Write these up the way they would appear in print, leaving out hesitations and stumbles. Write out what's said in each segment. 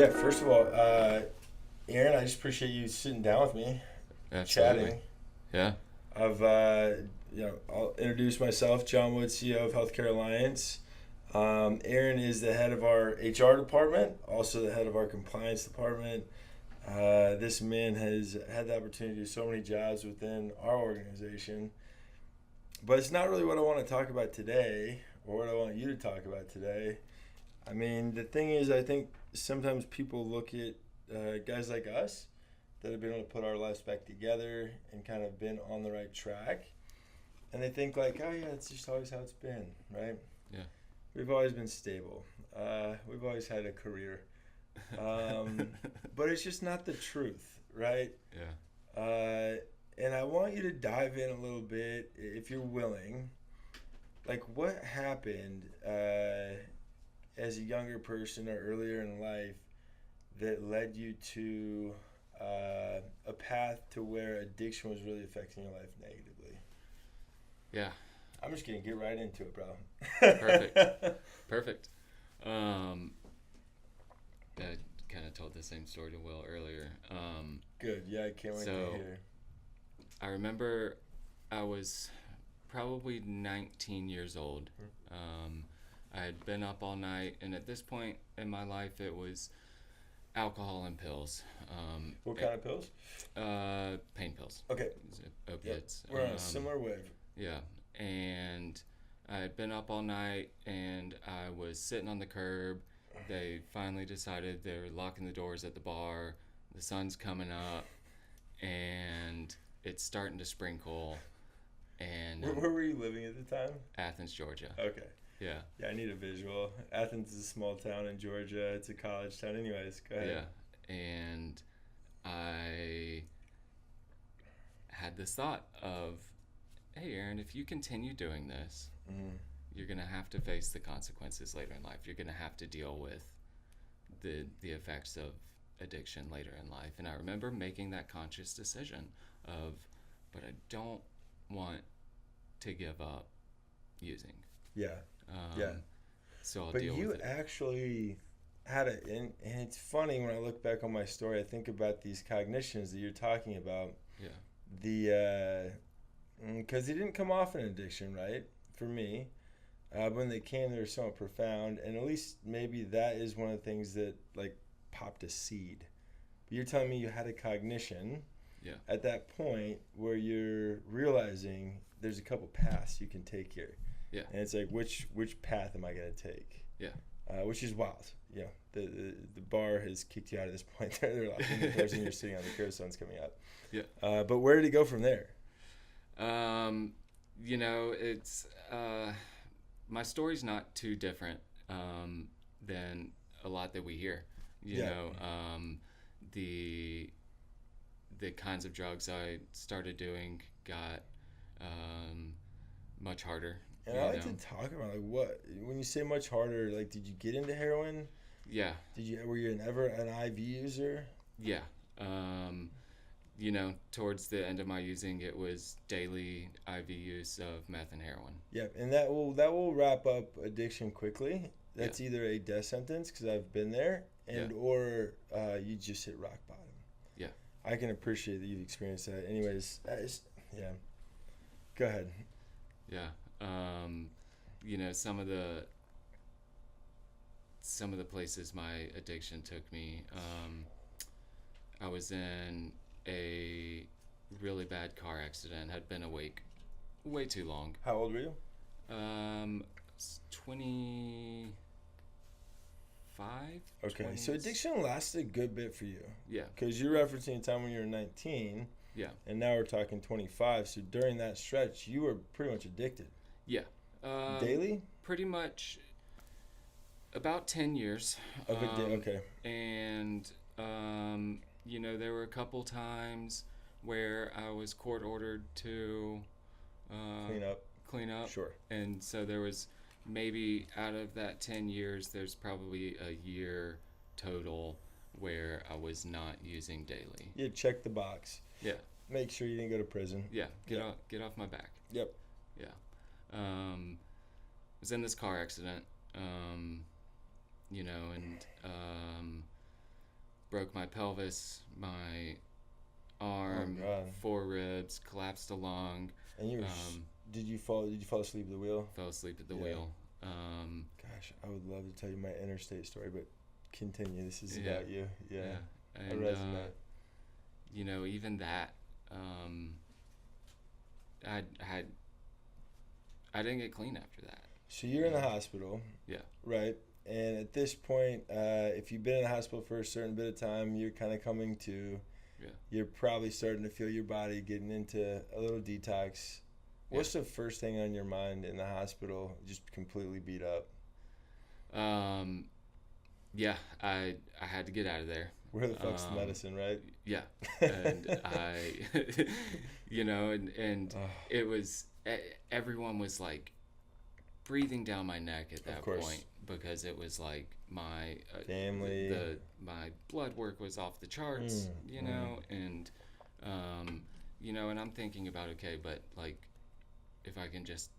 Yeah, first of all, Aaron, I just appreciate you sitting down with me, Absolutely. chatting. Yeah. I've, I'll introduce myself, John Wood, CEO of Healthcare Alliance. Aaron is the head of our HR department, also the head of our compliance department. This man has had the opportunity to do so many jobs within our organization, but it's not really what I want to talk about today, or what I want you to talk about today. I mean, the thing is, I think sometimes people look at guys like us that have been able to put our lives back together and kind of been on the right track, and they think like, oh yeah, it's just always how it's been, right? Yeah. We've always been stable. We've always had a career, um, but it's just not the truth, right? Yeah. And I want you to dive in a little bit, if you're willing. Like, what happened as a younger person or earlier in life that led you to a path to where addiction was really affecting your life negatively? Yeah. I'm just gonna get right into it, bro. Perfect. Perfect. Um, I kind of told the same story to Will earlier. Good. Yeah, I can't wait to So hear. I remember I was probably 19 years old. I had been up all night, and at this point in my life, it was alcohol and pills. What kind of pills? Pain pills, Okay. Yep. opiates. We're on a similar wave. Yeah, and I had been up all night, and I was sitting on the curb. They finally decided they were locking the doors at the bar. The sun's coming up, and it's starting to sprinkle. And Where were you living at the time? Athens, Georgia. Okay. Yeah, Yeah, I need a visual. Athens is a small town in Georgia. It's a college town. Anyways, go ahead. yeah, and I had this thought of, hey, Aaron, if you continue doing this, Mm-hmm. you're gonna have to face the consequences later in life. You're gonna have to deal with the effects of addiction later in life. And I remember making that conscious decision of, but I don't want to give up using. Yeah. Um, Yeah. So I'll But deal you with it. actually had it, and it's funny when I look back on my story, I think about these cognitions that you're talking about. Yeah. Because they didn't come off an addiction, right? For me, when they came, they were somewhat profound, and at least maybe that is one of the things that like popped a seed. But you're telling me you had a cognition Yeah. at that point where you're realizing there's a couple paths you can take here, Yeah. and it's like which path am I gonna take? Yeah. Which is wild. You know, the bar has kicked you out at this point. They're locking the doors and you're sitting on the curb, sun's coming up. Yeah. But where did it go from there? It's my story's not too different than a lot that we hear. You Yeah. know, the the kinds of drugs I started doing got much harder. And You I like know, to talk about like what when you say much harder. Like, did you get into heroin? yeah, Were you ever an IV user? yeah. Towards the end of my using, it was daily IV use of meth and heroin. Yeah, and that will wrap up addiction quickly. That's Yeah. either a death sentence because I've been there, and Yeah. or you just hit rock bottom. Yeah. I can appreciate that you've experienced that. Anyways, yeah. Go ahead. Yeah. You know, some of the places my addiction took me. I was in a really bad car accident. Had been awake way too long. How old were you? 25. Okay, 20s. so addiction lasted a good bit for you. Yeah. Because you're referencing a time when you were 19, Yeah. and now we're talking 25. So during that stretch, you were pretty much addicted. Yeah. Daily? Pretty much about 10 years. Of a day, okay. And, there were a couple times where I was court ordered to Clean up. clean up. Sure. And so there was maybe out of that 10 years, there's probably a year total where I was not using daily. You check the box. Yeah. Make sure you didn't go to prison. Yeah. Yeah. Get off my back. Yep. Yeah. Was in this car accident, and broke my pelvis, my arm, Oh, God. 4 ribs, collapsed a lung, And you were, um, did you fall asleep at the wheel? fell asleep at the Yeah. wheel. Gosh, I would love to tell you my interstate story, but continue. This is Yeah. about you. Yeah. I And resonate. you know, even that, I had I didn't get clean after that. So you're in the Yeah. hospital. Yeah. Right. And at this point, if you've been in the hospital for a certain bit of time, you're kind of coming to. Yeah. You're probably starting to feel your body getting into a little detox. What's the first thing on your mind in the hospital? Just completely beat up. Yeah, I had to get out of there. Where the fuck's the medicine, right? Yeah, and you know, and Ugh. it was everyone was like breathing down my neck at that course. point because it was like my Family. my blood work was off the charts, you know, and you know, and I'm thinking about, okay, but like if I can just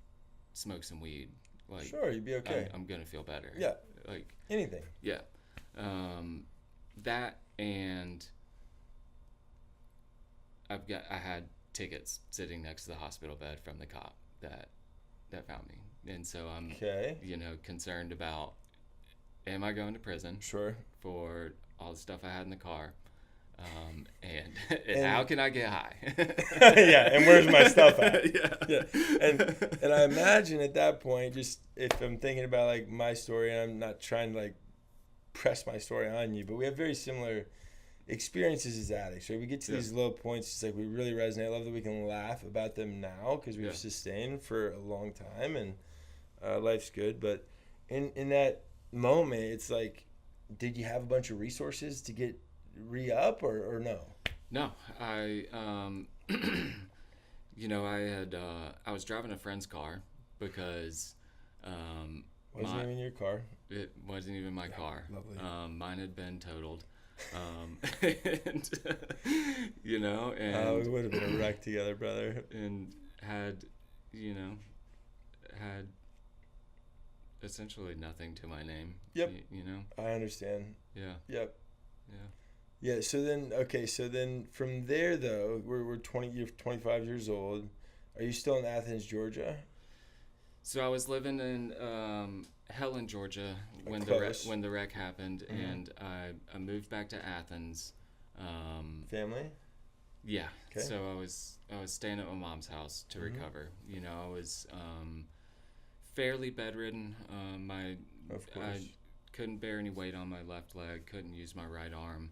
smoke some weed, like Sure, you'd be okay. I'm gonna feel better. Yeah. Like Anything. yeah, that, and I had tickets sitting next to the hospital bed from the cop that found me, and so I'm Okay. you know, concerned about, am I going to prison Sure. for all the stuff I had in the car, and how can I get high? Yeah, and where's my stuff at? Yeah. And I imagine at that point, just if I'm thinking about like my story, and I'm not trying to like press my story on you, but we have very similar experiences as addicts, right? We get to these low points, it's like we really resonate. I love that we can laugh about them now because we've sustained for a long time, and life's good. But in that moment, it's like, did you have a bunch of resources to get re-up or no? No, I you know, I was driving a friend's car because Wasn't even your car. it wasn't even my car. Lovely. Mine had been totaled. And you know, and We would have been a wreck together, brother. and had you know had essentially nothing to my name. Yep. You know. I understand. Yeah. Yep. Yeah. Yeah. So then from there though, you're 25 years old. Are you still in Athens, Georgia? So I was living in Helen, Georgia when Close. the wreck happened, and I moved back to Athens. Family? Yeah. Okay. So I was staying at my mom's house to recover. You know, I was fairly bedridden. Of course. I couldn't bear any weight on my left leg. Couldn't use my right arm.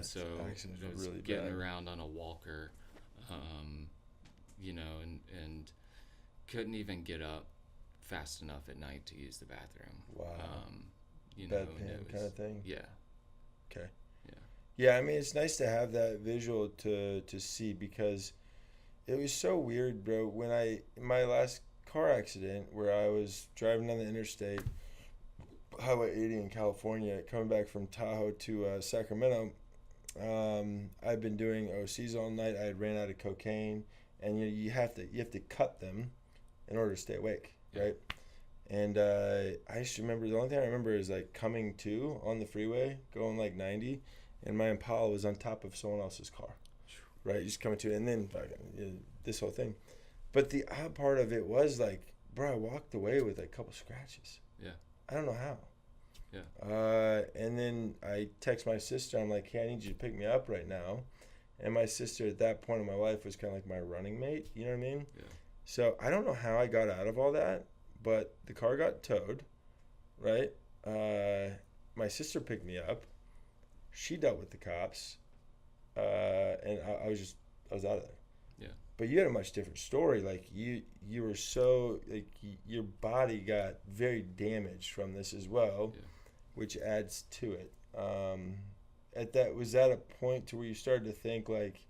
So accidents I were was really getting bad. around on a walker. You know, and couldn't even get up fast enough at night to use the bathroom. Wow. You know, Bedpan and it was, kind of thing? Yeah. Okay. Yeah. Yeah, I mean, it's nice to have that visual to see because it was so weird, bro. When in my last car accident where I was driving down the interstate, Highway 80 in California, coming back from Tahoe to Sacramento, I've been doing OCs all night. I had ran out of cocaine, and you have to cut them in order to stay awake, right? And I just remember, the only thing I remember is like coming to on the freeway, going like 90, and my Impala was on top of someone else's car, right? Just coming to, and then this whole thing. But the odd part of it was like, bro, I walked away with like a couple scratches. Yeah. I don't know how. Yeah. And then I text my sister. I'm like, hey, I need you to pick me up right now. And my sister at that point in my life was kind of like my running mate. You know what I mean? Yeah. So I don't know how I got out of all that, but the car got towed, right? My sister picked me up. She dealt with the cops. And I was out of there. Yeah. But you had a much different story. Like you were so like your body got very damaged from this as well, which adds to it. Was that a point to where you started to think like,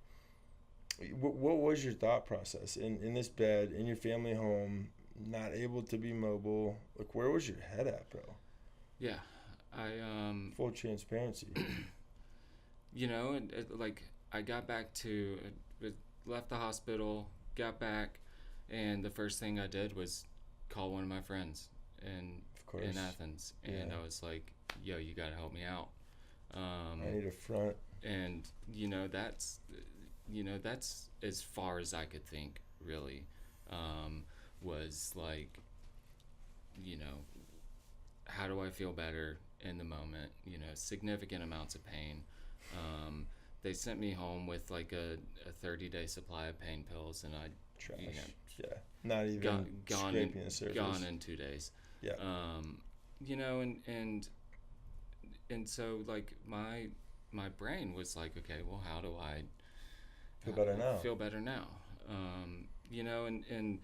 what was your thought process in this bed in your family home, not able to be mobile? Like where was your head at, bro? Yeah. Full transparency. You know, and like I got back to left the hospital, got back, and the first thing I did was call one of my friends in Athens, and I was like, yo, you gotta help me out. I need a front. And that's as far as I could think, really. Was like, how do I feel better in the moment? Significant amounts of pain. They sent me home with like a 30-day supply of pain pills, and I Trash. you know, Yeah. Not even gone scraping in, the surface. gone in 2 days. Yeah. And so like my brain was like, okay, well, how do I Feel better now. feel better now? And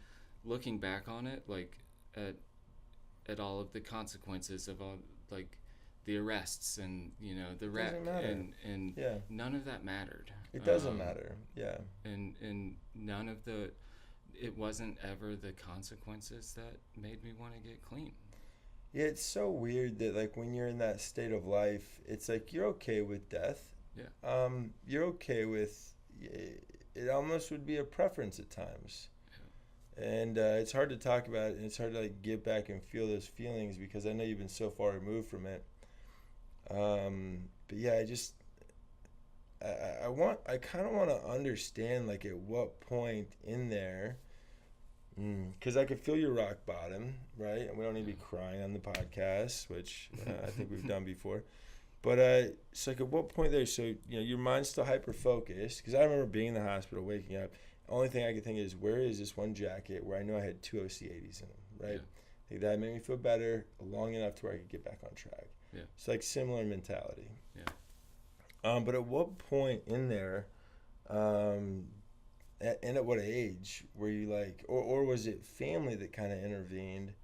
looking back on it, like at all of the consequences of all, like the arrests and the wreck, Doesn't matter. and Yeah. none of that mattered. It doesn't matter. Yeah. And none of it wasn't ever the consequences that made me want to get clean. Yeah, it's so weird that like when you're in that state of life, it's like you're okay with death. Yeah. You're okay with it. Almost would be a preference at times, and it's hard to talk about it, and it's hard to like get back and feel those feelings because I know you've been so far removed from it. But yeah, I kind of want to understand like at what point in there. Because I could feel your rock bottom, right? And we don't need to be crying on the podcast, which I think we've done before. But it's like at what point there, so your mind's still hyper focused. Because I remember being in the hospital, waking up. The only thing I could think is, where is this one jacket where I know I had 2 OC80s in them, right? Yeah. Like that made me feel better long enough to where I could get back on track. Yeah. It's like similar mentality. Yeah. But at what point in there, and at what age were you like, or was it family that kind of intervened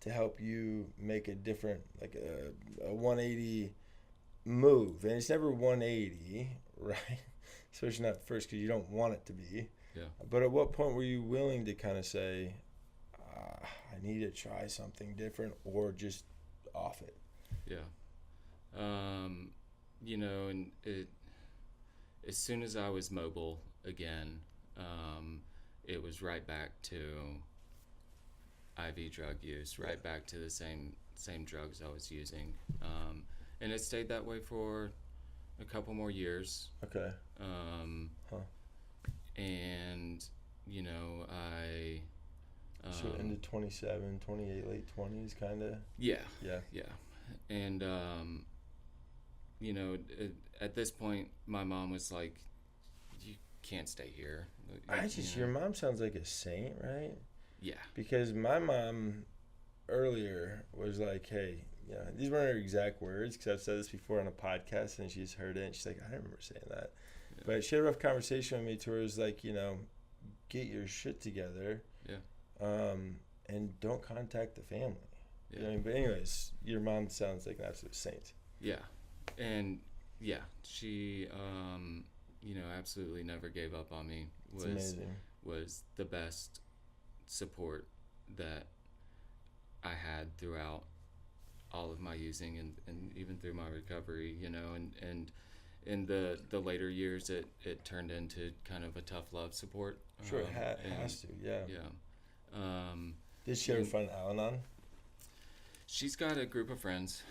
to help you make a different, like a 180 move? And it's never 180, right? Especially not first, because you don't want it to be. Yeah. But at what point were you willing to kind of say, I need to try something different, or just off it? Yeah. And as soon as I was mobile again, it was right back to IV drug use, right back to the same drugs I was using. And it stayed that way for a couple more years. Okay. And, I... So into 27, 28, late 20s, kind of? Yeah. Yeah. Yeah. And, at this point, my mom was like, you can't stay here. Your mom sounds like a saint, right? Yeah. Because my mom earlier was like, hey, these weren't her exact words, because I've said this before on a podcast and she's heard it, and she's like, I don't remember saying that. Yeah. But she had a rough conversation with me to where it was like, get your shit together. Yeah. And don't contact the family. Yeah. But anyways, your mom sounds like an absolute saint. Yeah. And yeah, she, absolutely never gave up on me. It's amazing. Was the best support that I had throughout all of my using and even through my recovery, and in the later years it turned into kind of a tough love support. Sure, it has to, yeah. Yeah. Did she ever find Al-Anon? She's got a group of friends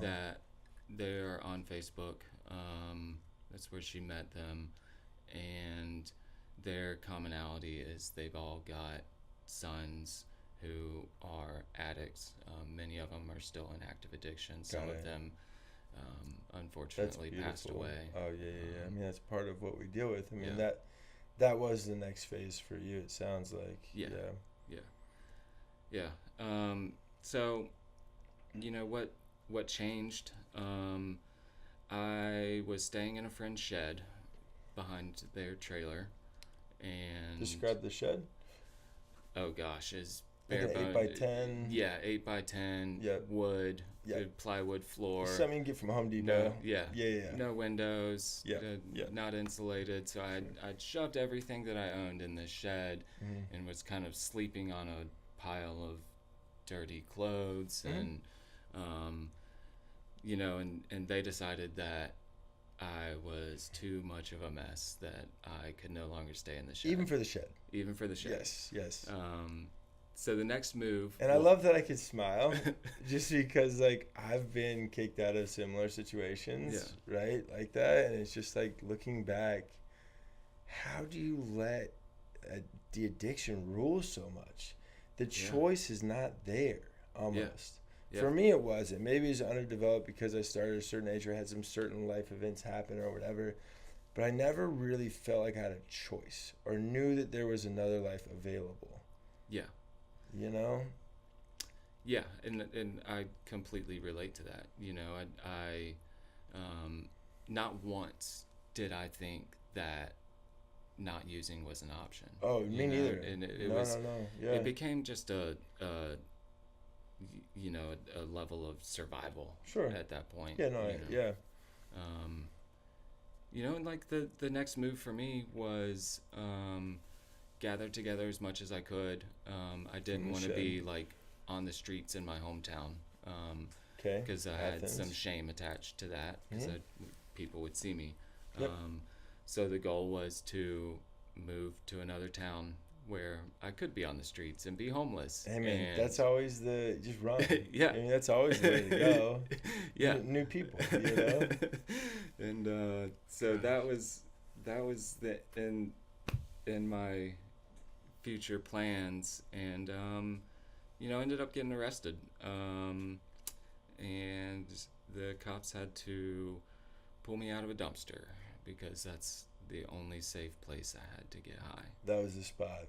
that they're on Facebook. That's where she met them, and their commonality is they've all got sons who are addicts. Many of them are still in active addiction. Some of them unfortunately passed away. Oh yeah. I mean, that's part of what we deal with. I mean, Yeah. that was the next phase for you, it sounds like. Yeah. So what changed? I was staying in a friend's shed behind their trailer, and describe the shed. Oh gosh, is like bare an 8x10. Yeah, 8x10. Yeah. Wood. Yeah. Good plywood floor. Something you get from Home Depot. Yeah. Yeah. No windows. Yeah. Not insulated. So I'd shoved everything that I owned in this shed, and was kind of sleeping on a pile of dirty clothes, and and they decided that I was too much of a mess, that I could no longer stay in the shed. Even for the shed. Even for the shed. Yes. so the next move. And I love that I could smile just because, like, I've been kicked out of similar situations, right? Like that. And it's just like looking back, how do you let the addiction rule so much? The choice is not there almost. Yeah. For me, it wasn't. Maybe it's underdeveloped because I started at a certain age or had some certain life events happen or whatever. But I never really felt like I had a choice or knew that there was another life available. Yeah. You know? Yeah, and I completely relate to that. You know, I not once did I think that not using was an option. Oh, me neither. And it no. Yeah. It became just a level of survival. Sure. At that point. Yeah. No. Yeah. And like the next move for me was gather together as much as I could. I didn't want to be like on the streets in my hometown. Because I had some shame attached to that because people would see me. Yep. So the goal was to move to another town where I could be on the streets and be homeless. I mean, that's always just run. Yeah. I mean, that's always the way to go. Yeah. New people, you know? And so that was the in my future plans, and ended up getting arrested. And the cops had to pull me out of a dumpster because that's the only safe place I had to get high. That was the spot.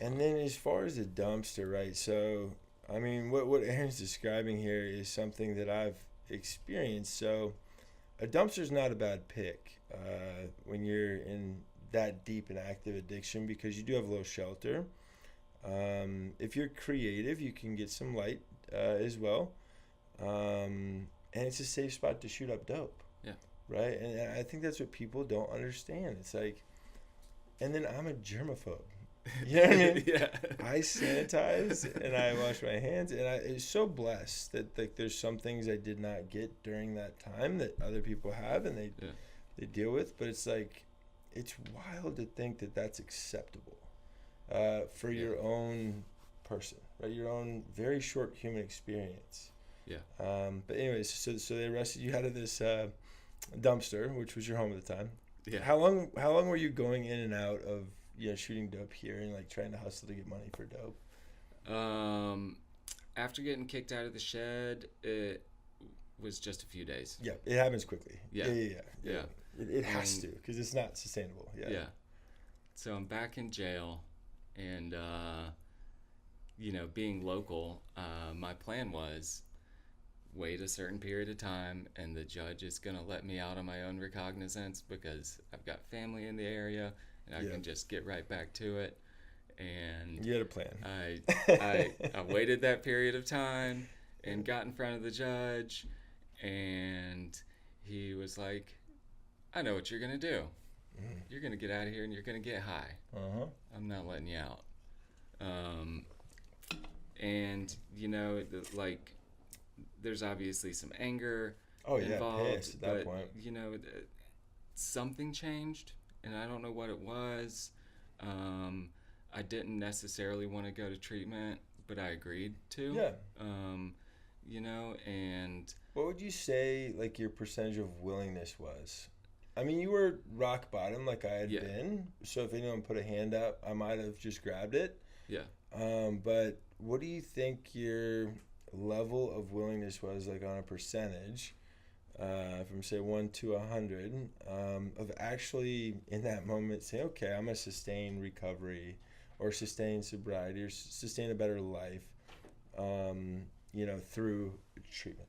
And then as far as the dumpster, right? So, I mean, what Aaron's describing here is something that I've experienced. So, a dumpster's not a bad pick when you're in that deep and active addiction because you do have a little shelter. If you're creative, you can get some light as well. And it's a safe spot to shoot up dope. Yeah. Right? And I think that's what people don't understand. It's like, and then I'm a germaphobe. You know what I mean? Yeah. I sanitize and I wash my hands, and I was so blessed that like there's some things I did not get during that time that other people have and they deal with. But it's like, it's wild to think that that's acceptable for your own person, right? Your own very short human experience. Yeah. But anyways, so they arrested you out of this dumpster, which was your home at the time. Yeah. How long were you going in and out of shooting dope here and like trying to hustle to get money for dope? After getting kicked out of the shed, it was just a few days. Yeah, it happens quickly. Yeah. It has to because it's not sustainable. Yeah. So I'm back in jail, and being local, my plan was wait a certain period of time and the judge is going to let me out on my own recognizance because I've got family in the area and I can just get right back to it. And you had a plan. I waited that period of time and got in front of the judge, and he was like, I know what you're going to do. You're going to get out of here and you're going to get high. I'm not letting you out. And there's obviously some anger involved, pissed at that point. Something changed, and I don't know what it was. I didn't necessarily want to go to treatment, but I agreed to. Yeah. And what would you say like your percentage of willingness was? I mean, you were rock bottom like I had been, so if anyone put a hand up, I might have just grabbed it. Yeah. But what do you think your level of willingness was like on a percentage from say 1 to 100 of actually in that moment saying, okay, I'm gonna sustain recovery or sustain sobriety or sustain a better life through treatment?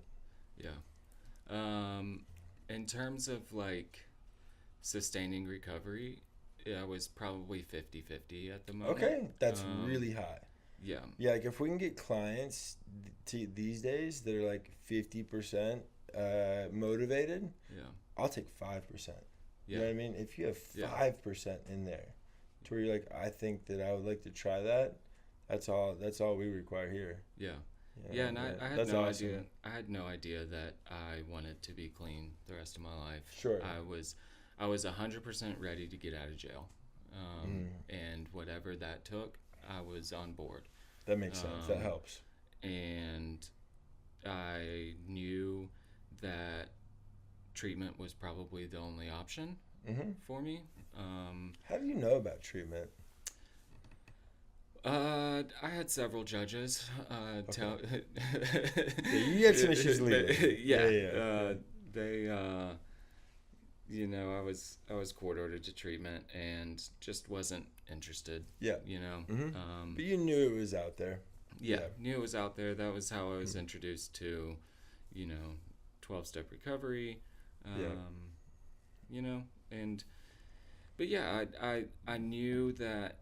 In terms of like sustaining recovery, I was probably 50-50 at the moment. Okay, that's really high. Yeah. Yeah, like if we can get clients these days that are like 50% motivated, I'll take 5%. You know what I mean? If you have 5% in there to where you're like, I think that I would like to try that, that's all we require here. Yeah. You know, and I had no idea. I had no idea that I wanted to be clean the rest of my life. Sure. I was 100% ready to get out of jail. And whatever that took, I was on board. That makes sense. That Um, helps. And I knew that treatment was probably the only option Hmm. for me. Um, How do you know about treatment? I had several judges Okay. tell. Yeah, you had some issues legally. Yeah, Yeah, yeah, yeah. they. I was court ordered to treatment and just wasn't interested. Yeah. You know, Hmm. um, But you knew it was out there. yeah, Yeah. knew it was out there. That was how I was Mhm. introduced to, 12-step recovery. Yeah. Um, you know, and but yeah, I knew that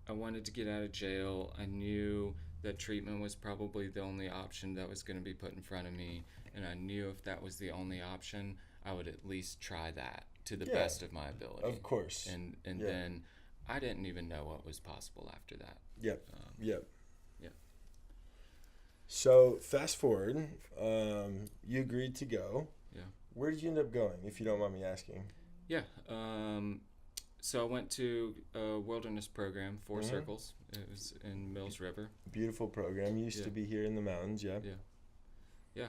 I wanted to get out of jail. I knew that treatment was probably the only option that was going to be put in front of me, and I knew if that was the only option, I would at least try that to the Yeah. best of my ability. Of course. And Yeah. then I didn't even know what was possible after that. Yep. Um, Yep. yeah. So fast forward, you agreed to go. Yeah. Where did you end up going, if you don't mind me asking? Yeah. So I went to a wilderness program, 4 Mhm. Circles. It was in Mills River. Beautiful program. Used Yeah. to be here in the mountains. Yeah. Yeah. Yeah.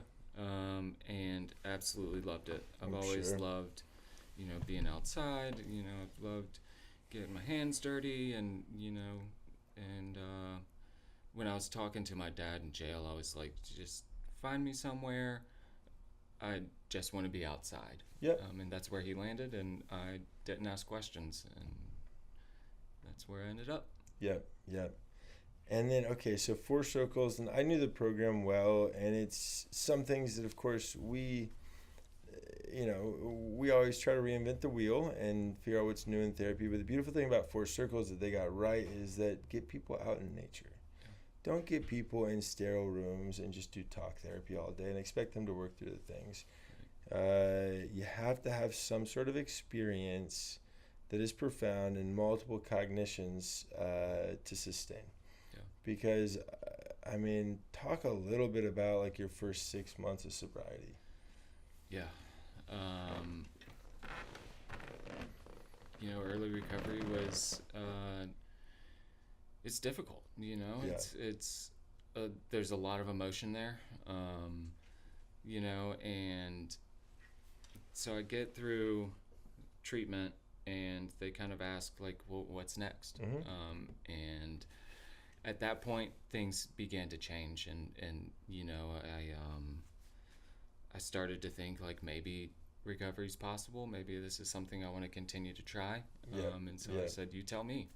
And absolutely loved it. I've I'm always sure. loved, being outside. I've loved getting my hands dirty, and when I was talking to my dad in jail, I was like, just find me somewhere. I just want to be outside. Yep. And that's where he landed, and I didn't ask questions, and that's where I ended up. Yep. Yep. And then, okay, so Four Circles, and I knew the program well, and it's some things that, of course, we always try to reinvent the wheel and figure out what's new in therapy. But the beautiful thing about Four Circles that they got right is that get people out in nature. Don't get people in sterile rooms and just do talk therapy all day and expect them to work through the things. You have to have some sort of experience that is profound and multiple cognitions to sustain. Yeah. Because, talk a little bit about like your first 6 months of sobriety. Yeah. Early recovery was it's difficult. Yeah. It's there's a lot of emotion there. And so I get through treatment, and they kind of ask like, well, what's next? Mhm. And at that point, things began to change, and I started to think like maybe recovery's possible. Maybe this is something I want to continue to try. Yeah. And so Yeah. I said, you tell me.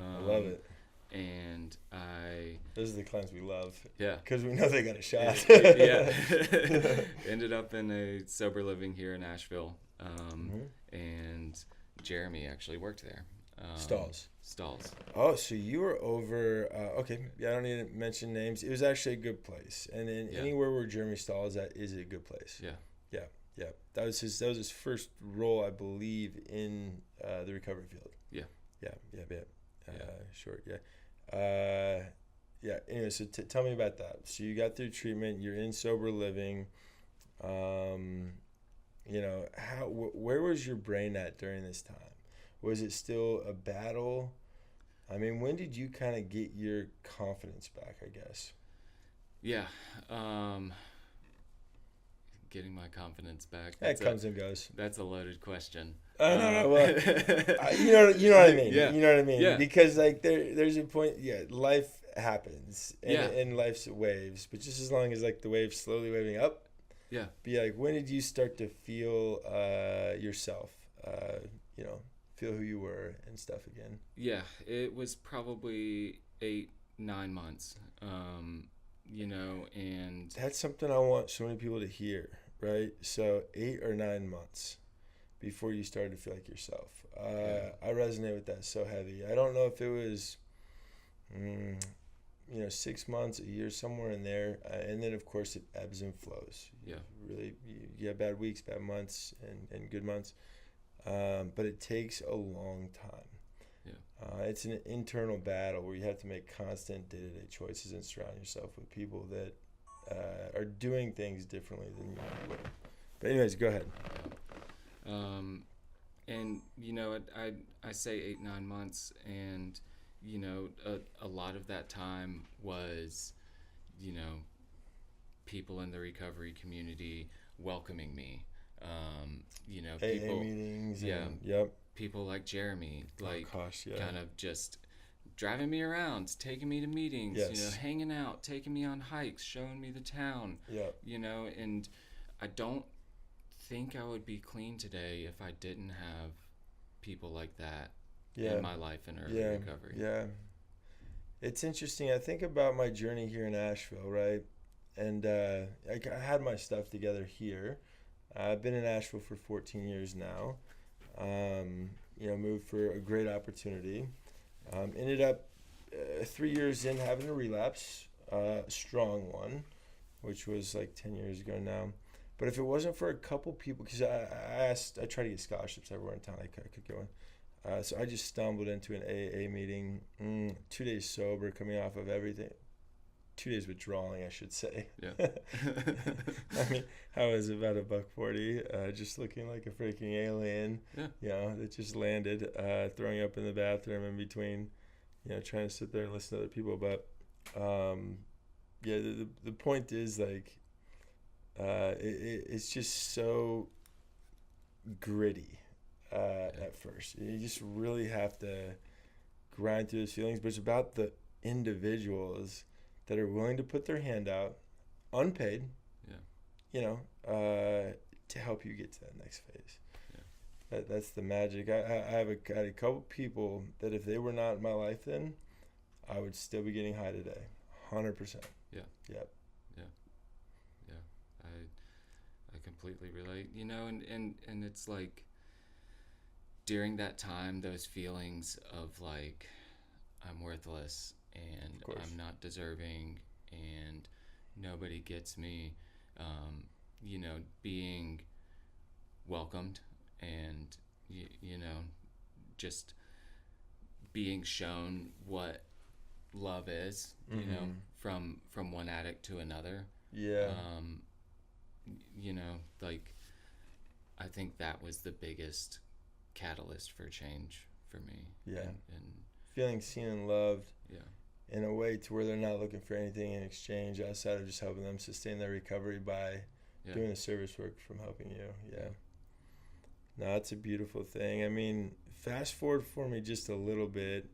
I love it. And I Those are the clients we love yeah. because we know they got a shot. Yeah. Ended up in a sober living here in Asheville. Mhm. And Jeremy actually worked there. Stalls. Oh, so you were over. Okay, yeah, I don't need to mention names. It was actually a good place, and then Yeah. anywhere where Jeremy Stahl is at is a good place. Yeah. Yeah. That was his first role, I believe, in the recovery field. Yeah. Sure. Yeah. Yeah. Anyway, so tell me about that. So you got through treatment. You're in sober living. Where was your brain at during this time? Was it still a battle? When did you kind of get your confidence back, I guess? Yeah. Getting my confidence back. That comes and goes. That's a loaded question. No. Well, you know what I mean. Yeah. You know what I mean. Yeah. Because like there's a point. Yeah, life happens. And, Yeah. and life's waves. But just as long as like the wave's slowly waving up. Yeah. Be like, when did you start to feel yourself? Feel who you were and stuff again. Yeah. It was probably 8-9 months. And That's something I want so many people to hear. Right. So 8 or 9 months before you started to feel like yourself. I resonate with that so heavy. I don't know if it was, 6 months, a year, somewhere in there. And then, of course, it ebbs and flows. Yeah. Really, you have bad weeks, bad months, and good months. But it takes a long time. Yeah. It's an internal battle where you have to make constant day-to-day choices and surround yourself with people that are doing things differently than you would. But anyways, go ahead. And I say 8-9 months, and you know, a lot of that time was, you know, people in the recovery community welcoming me. You know, AA people, meetings. yeah, And, yep. people like Jeremy, like Oh gosh, yeah. kind of just driving me around, taking me to meetings, you know, Yes. hanging out, taking me on hikes, showing me the town, Yep. you know, and I don't think I would be clean today if I didn't have people like that Yeah. in my life in early Yeah. recovery. Yeah. It's interesting. I think about my journey here in Asheville, right? And I had my stuff together here. I've been in Asheville for 14 years now. Moved for a great opportunity. Ended up 3 years in having a relapse, a strong one, which was like 10 years ago now. But if it wasn't for a couple people, because I tried to get scholarships everywhere in town I could go in. So I just stumbled into an AA meeting, 2 days sober, coming off of everything. 2 days withdrawing, I should say. Yeah. I mean, I was about $140, just looking like a freaking alien. Yeah. You know, that just landed, throwing up in the bathroom in between, trying to sit there and listen to other people. But the point is like, it's just so gritty at first. You just really have to grind through those feelings, but it's about the individuals that are willing to put their hand out, unpaid, to help you get to that next phase. Yeah. That's the magic. I had a couple people that if they were not in my life then, I would still be getting high today, 100%. Yeah. Yep. Yeah. I completely relate. You know, and it's like during that time, those feelings of like I'm worthless and I'm not deserving and nobody gets me, being welcomed and just being shown what love is, from one addict to another. Yeah. Like I think that was the biggest catalyst for change for me. Yeah. And feeling seen and loved. Yeah. In a way to where they're not looking for anything in exchange outside of just helping them sustain their recovery by doing the service work from helping you. Yeah. No, it's a beautiful thing. I mean, fast forward for me just a little bit.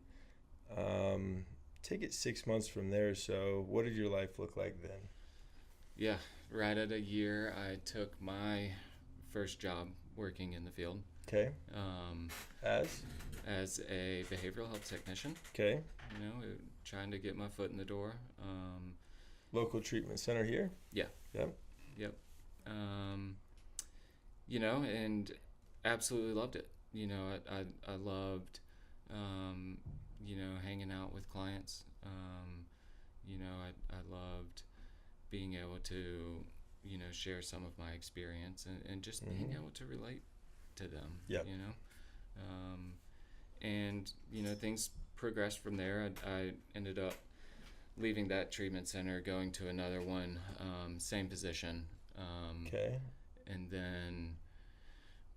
Take it 6 months from there. So what did your life look like then? Yeah. Right at a year, I took my first job working in the field. Okay. As a behavioral health technician. Okay. Trying to get my foot in the door. Local treatment center here? Yeah. Yep. And absolutely loved it. I loved, hanging out with clients. I loved being able to, share some of my experience and just being able to relate to them. Yep. And things progressed from there. I ended up leaving that treatment center, going to another one, same position. Okay. And then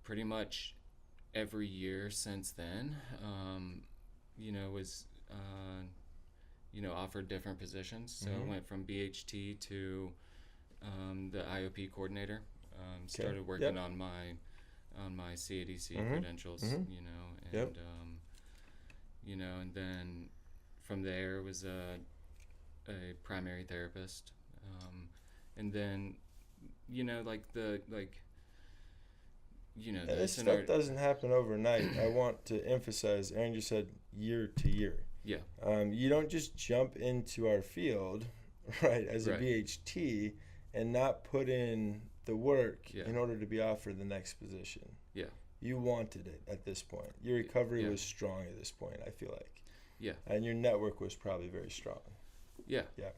pretty much every year since then, was offered different positions. So I went from BHT to the IOP coordinator. Started working on my CADC credentials, and and then from there was a primary therapist, and then this stuff doesn't happen overnight. I want to emphasize, Aaron just said year to year. Yeah. You don't just jump into our field, right, as a BHT and not put in the work in order to be offered the next position. Yeah. You wanted it at this point. Your recovery was strong at this point, I feel like. Yeah. And your network was probably very strong. Yeah. Yeah.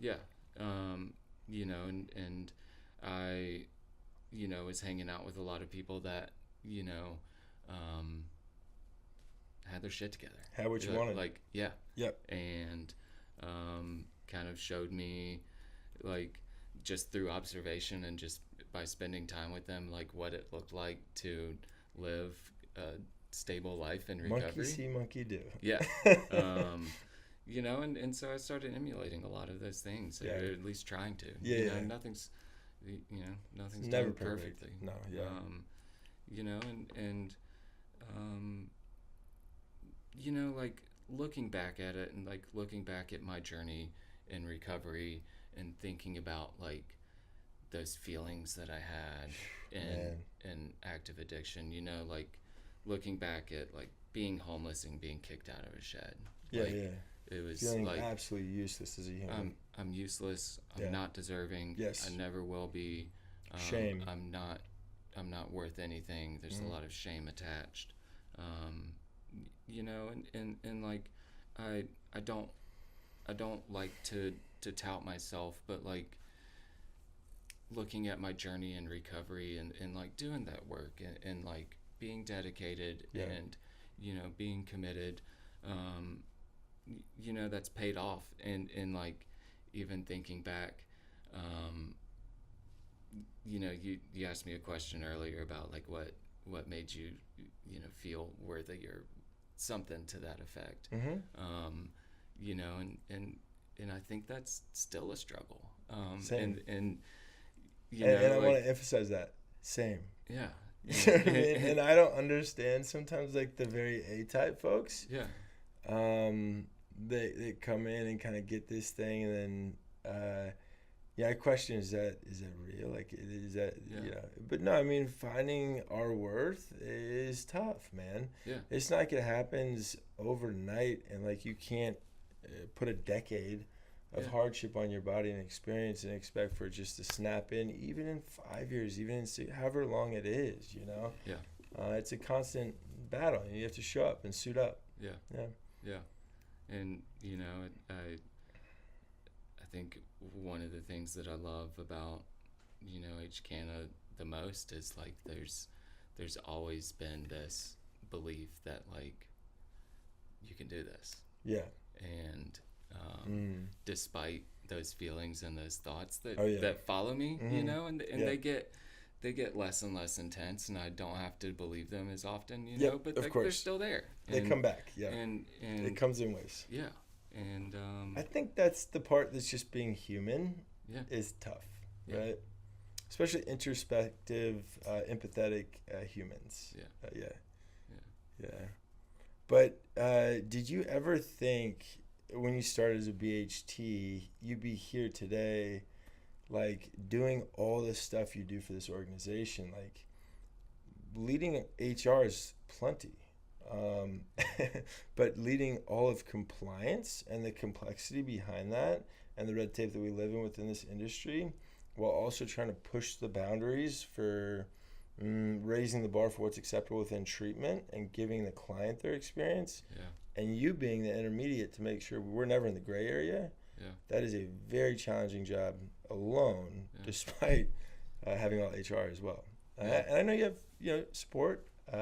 Yeah. And I, was hanging out with a lot of people that, had their shit together. Had what you wanted. Like, yeah. Yep. And kind of showed me, like, just through observation and just by spending time with them, like what it looked like to live stable life and Monkey recovery. see, monkey do. Yeah. You know, and so I started emulating a lot of those things, Yeah. or at least trying to. Yeah, You know, yeah. nothing's Never done perfect. perfectly. No, yeah. You know, and you know, like looking back at it and like looking back at my journey in recovery and thinking about like those feelings that I had in active addiction, you know, like looking back at like being homeless and being kicked out of a shed. Yeah, like, yeah. It was Feeling like absolutely useless as a human. I'm useless. I'm Yeah. not deserving. Yes. I never will be. Shame. I'm not worth anything. There's a lot of shame attached. You know, and like I don't like to tout myself, but like looking at my journey in recovery and like doing that work and like being dedicated and you know being committed, you know, that's paid off. And like even thinking back, you know, you asked me a question earlier about like what made you, you know, feel worthy or something to that effect. You know, and I think that's still a struggle. Same. And you and, know, and I like, want to emphasize that. Same. yeah. You know what I mean? And I don't understand sometimes like the very A-type folks. Yeah. They come in and kind of get this thing, and then I question, is that real? Like, is that you know? But no, I mean, finding our worth is tough, man. Yeah. It's not like it happens overnight, and like you can't put a decade of hardship on your body and experience and expect for it just to snap in, even in 5 years, even in however long it is, you know? Yeah. It's a constant battle, and you have to show up and suit up. Yeah. Yeah. Yeah. And, you know, I think one of the things that I love about, you know, HCANA the most is like there's always been this belief that like you can do this. Yeah. And despite those feelings and those thoughts that that follow me, you know, and they get less and less intense, and I don't have to believe them as often, you know, but like, they're still there. They come back, and it comes in waves. Yeah, and I think that's the part that's just being human is tough, right? Especially introspective, empathetic humans. Yeah. But did you ever think when you started as a BHT, you'd be here today, like doing all the stuff you do for this organization? Like leading HR is plenty, but leading all of compliance and the complexity behind that and the red tape that we live in within this industry, while also trying to push the boundaries for raising the bar for what's acceptable within treatment and giving the client their experience, and you being the intermediate to make sure we're never in the gray area. That is a very challenging job alone, despite having all HR as well. And I know you have, you know, support. You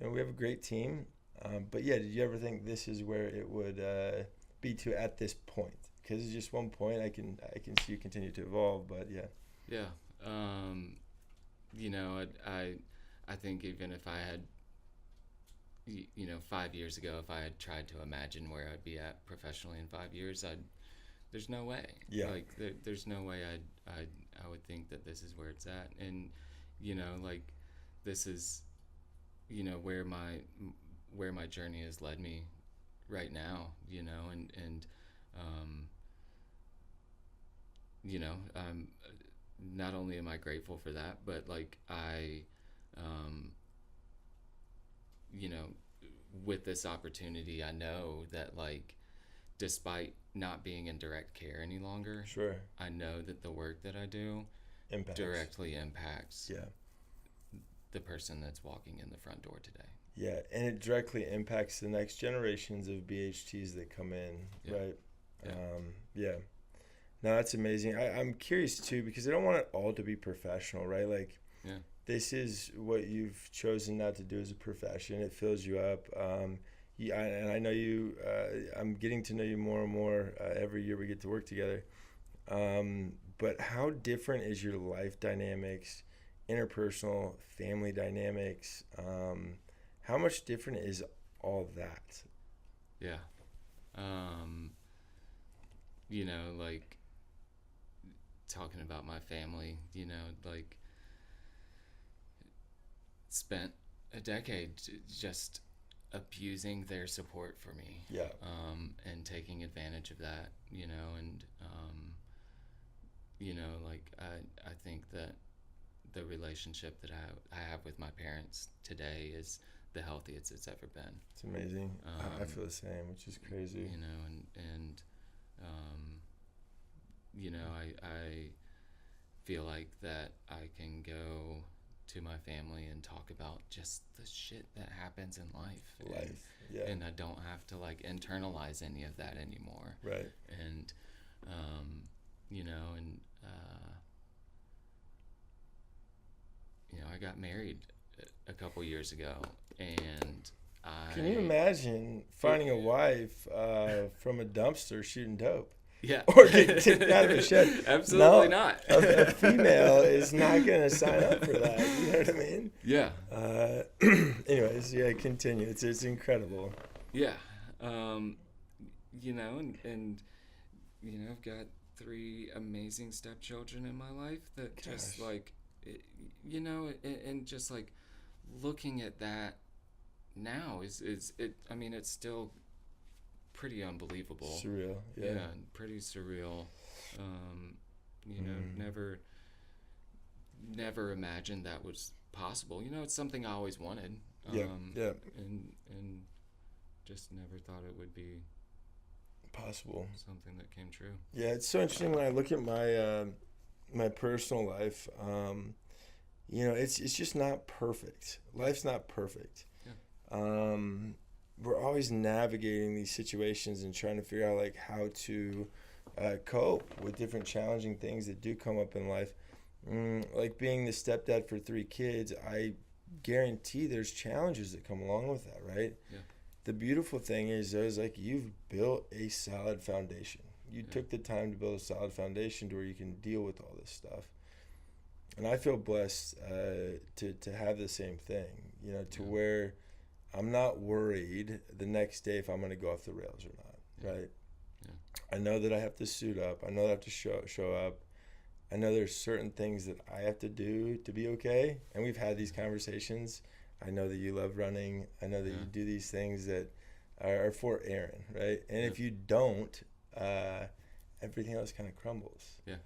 know, we have a great team. But yeah, did you ever think this is where it would be to at this point? Because it's just one point. I can see you continue to evolve. But yeah. You know, I think even if I had, you know, 5 years ago, if I had tried to imagine where I'd be at professionally in 5 years, there's no way. Like there's no way I would think that this is where it's at. And you know, like this is, you know, where my journey has led me right now. You know, and you know, not only am I grateful for that, but like you know, with this opportunity, I know that like despite not being in direct care any longer, I know that the work that I do directly impacts the person that's walking in the front door today. Yeah, and it directly impacts the next generations of BHTs that come in, right? No, that's amazing. I'm curious too, because I don't want it all to be professional, right? Like, this is what you've chosen not to do as a profession. It fills you up. And I know you, I'm getting to know you more and more every year we get to work together. But how different is your life dynamics, interpersonal, family dynamics? How much different is all that? Yeah. You know, like talking about my family, you know, like spent a decade just abusing their support for me. Yeah. And taking advantage of that, you know, and you know, like I think that the relationship that I have with my parents today is the healthiest it's ever been. It's amazing. I feel the same, which is crazy. You know, and you know, I feel like that I can go to my family and talk about just the shit that happens in life. Yeah. And I don't have to like internalize any of that anymore. Right. And you know, and you know, I got married a couple years ago, and Can you imagine finding a wife from a dumpster shooting dope? Yeah. Or getting kicked out of a shed? Absolutely No, not. a female is not going to sign up for that. You know what I mean? Yeah. Anyways, yeah, continue. It's incredible. Yeah. You know, and you know, I've got 3 amazing stepchildren in my life that just like, you know, and just like looking at that now is it. I mean, it's still pretty unbelievable. Surreal. Yeah. Yeah, pretty surreal. You know, never imagined that was possible. You know, it's something I always wanted. Yeah. And just never thought it would be Possible. something that came true. Yeah, it's so interesting when I look at my my personal life. You know, it's just not perfect. Life's not perfect. Yeah. We're always navigating these situations and trying to figure out like how to cope with different challenging things that do come up in life. Like being the stepdad for 3 kids, I guarantee there's challenges that come along with that, right? Yeah. The beautiful thing is like you've built a solid foundation. You took the time to build a solid foundation to where you can deal with all this stuff. And I feel blessed to have the same thing, you know, to where I'm not worried the next day if I'm going to go off the rails or not, right? Yeah. I know that I have to suit up. I know that I have to show up. I know there's certain things that I have to do to be okay. And we've had these conversations. I know that you love running. I know that you do these things that are for Aaron, right? And if you don't, everything else kind of crumbles. Yeah.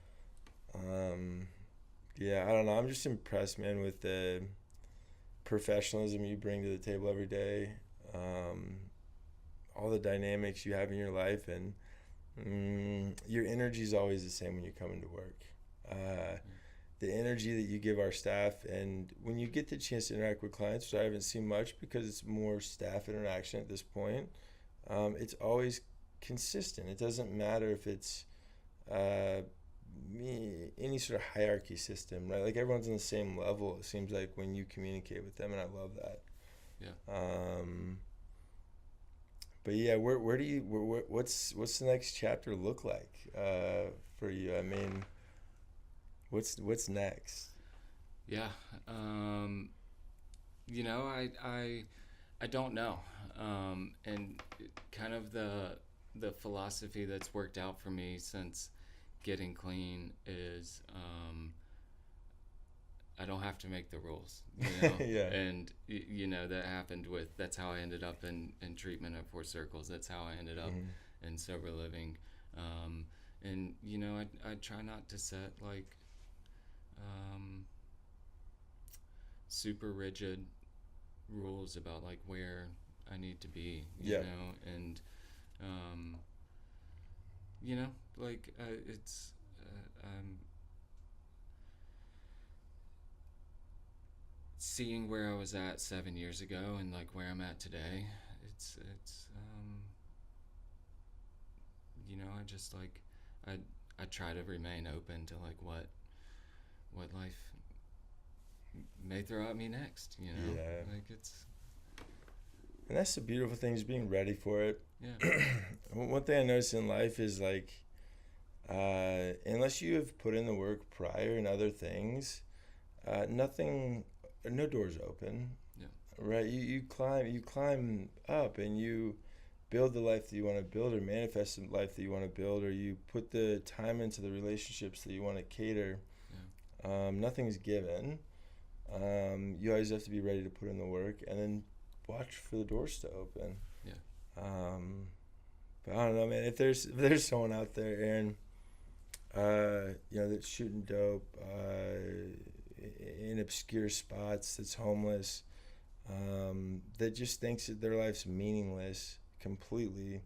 Yeah, I don't know. I'm just impressed, man, with the professionalism you bring to the table every day, all the dynamics you have in your life, and your energy is always the same when you come into work. The energy that you give our staff, and when you get the chance to interact with clients, which I haven't seen much because it's more staff interaction at this point, it's always consistent. It doesn't matter if it's any sort of hierarchy system, right? Like everyone's on the same level, it seems like, when you communicate with them, and I love that. Yeah. But yeah, where do you what's the next chapter look like for you? I mean, what's next? Yeah. You know, I don't know. And kind of the philosophy that's worked out for me since getting clean is I don't have to make the rules, you know? Yeah. And you know, that's how I ended up in treatment at 4 Circles. That's how I ended up in sober living. And you know, I try not to set like super rigid rules about like where I need to be, you know, and you know, like it's seeing where I was at 7 years ago and like where I'm at today. It's you know, I just like I try to remain open to like what life may throw at me next, you know. Yeah. Like it's And that's the beautiful thing, is being ready for it. Yeah. One thing I noticed in life is like, unless you have put in the work prior and other things, no doors open. Yeah. Right. You climb up and you build the life that you want to build or manifest the life that you want to build, or you put the time into the relationships that you want to cater. Nothing's given. You always have to be ready to put in the work and then watch for the doors to open. Yeah. But I don't know, man. If there's someone out there, Aaron, that's shooting dope in obscure spots, that's homeless, that just thinks that their life's meaningless completely.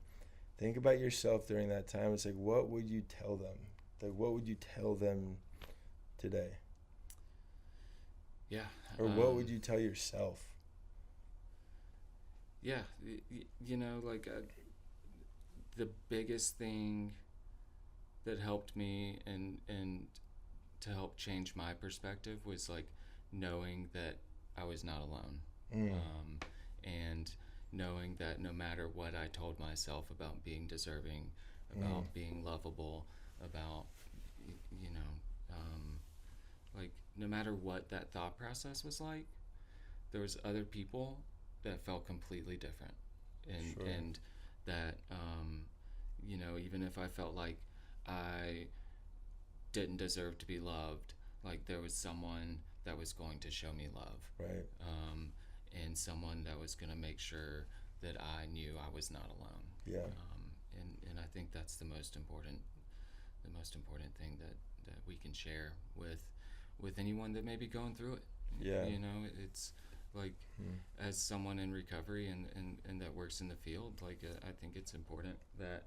Think about yourself during that time. It's like, what would you tell them? Like, what would you tell them today? Yeah. Or what would you tell yourself? Yeah. The biggest thing that helped me and to help change my perspective was like knowing that I was not alone. And knowing that no matter what I told myself about being deserving, about being lovable, about, like no matter what that thought process was like, there was other people that felt completely different. And that, even if I felt like I didn't deserve to be loved, like there was someone that was going to show me love. Right. And someone that was going to make sure that I knew I was not alone. Yeah. And I think that's the most important thing that we can share with anyone that may be going through it. Yeah. It's like, as someone in recovery and that works in the field, like I think it's important that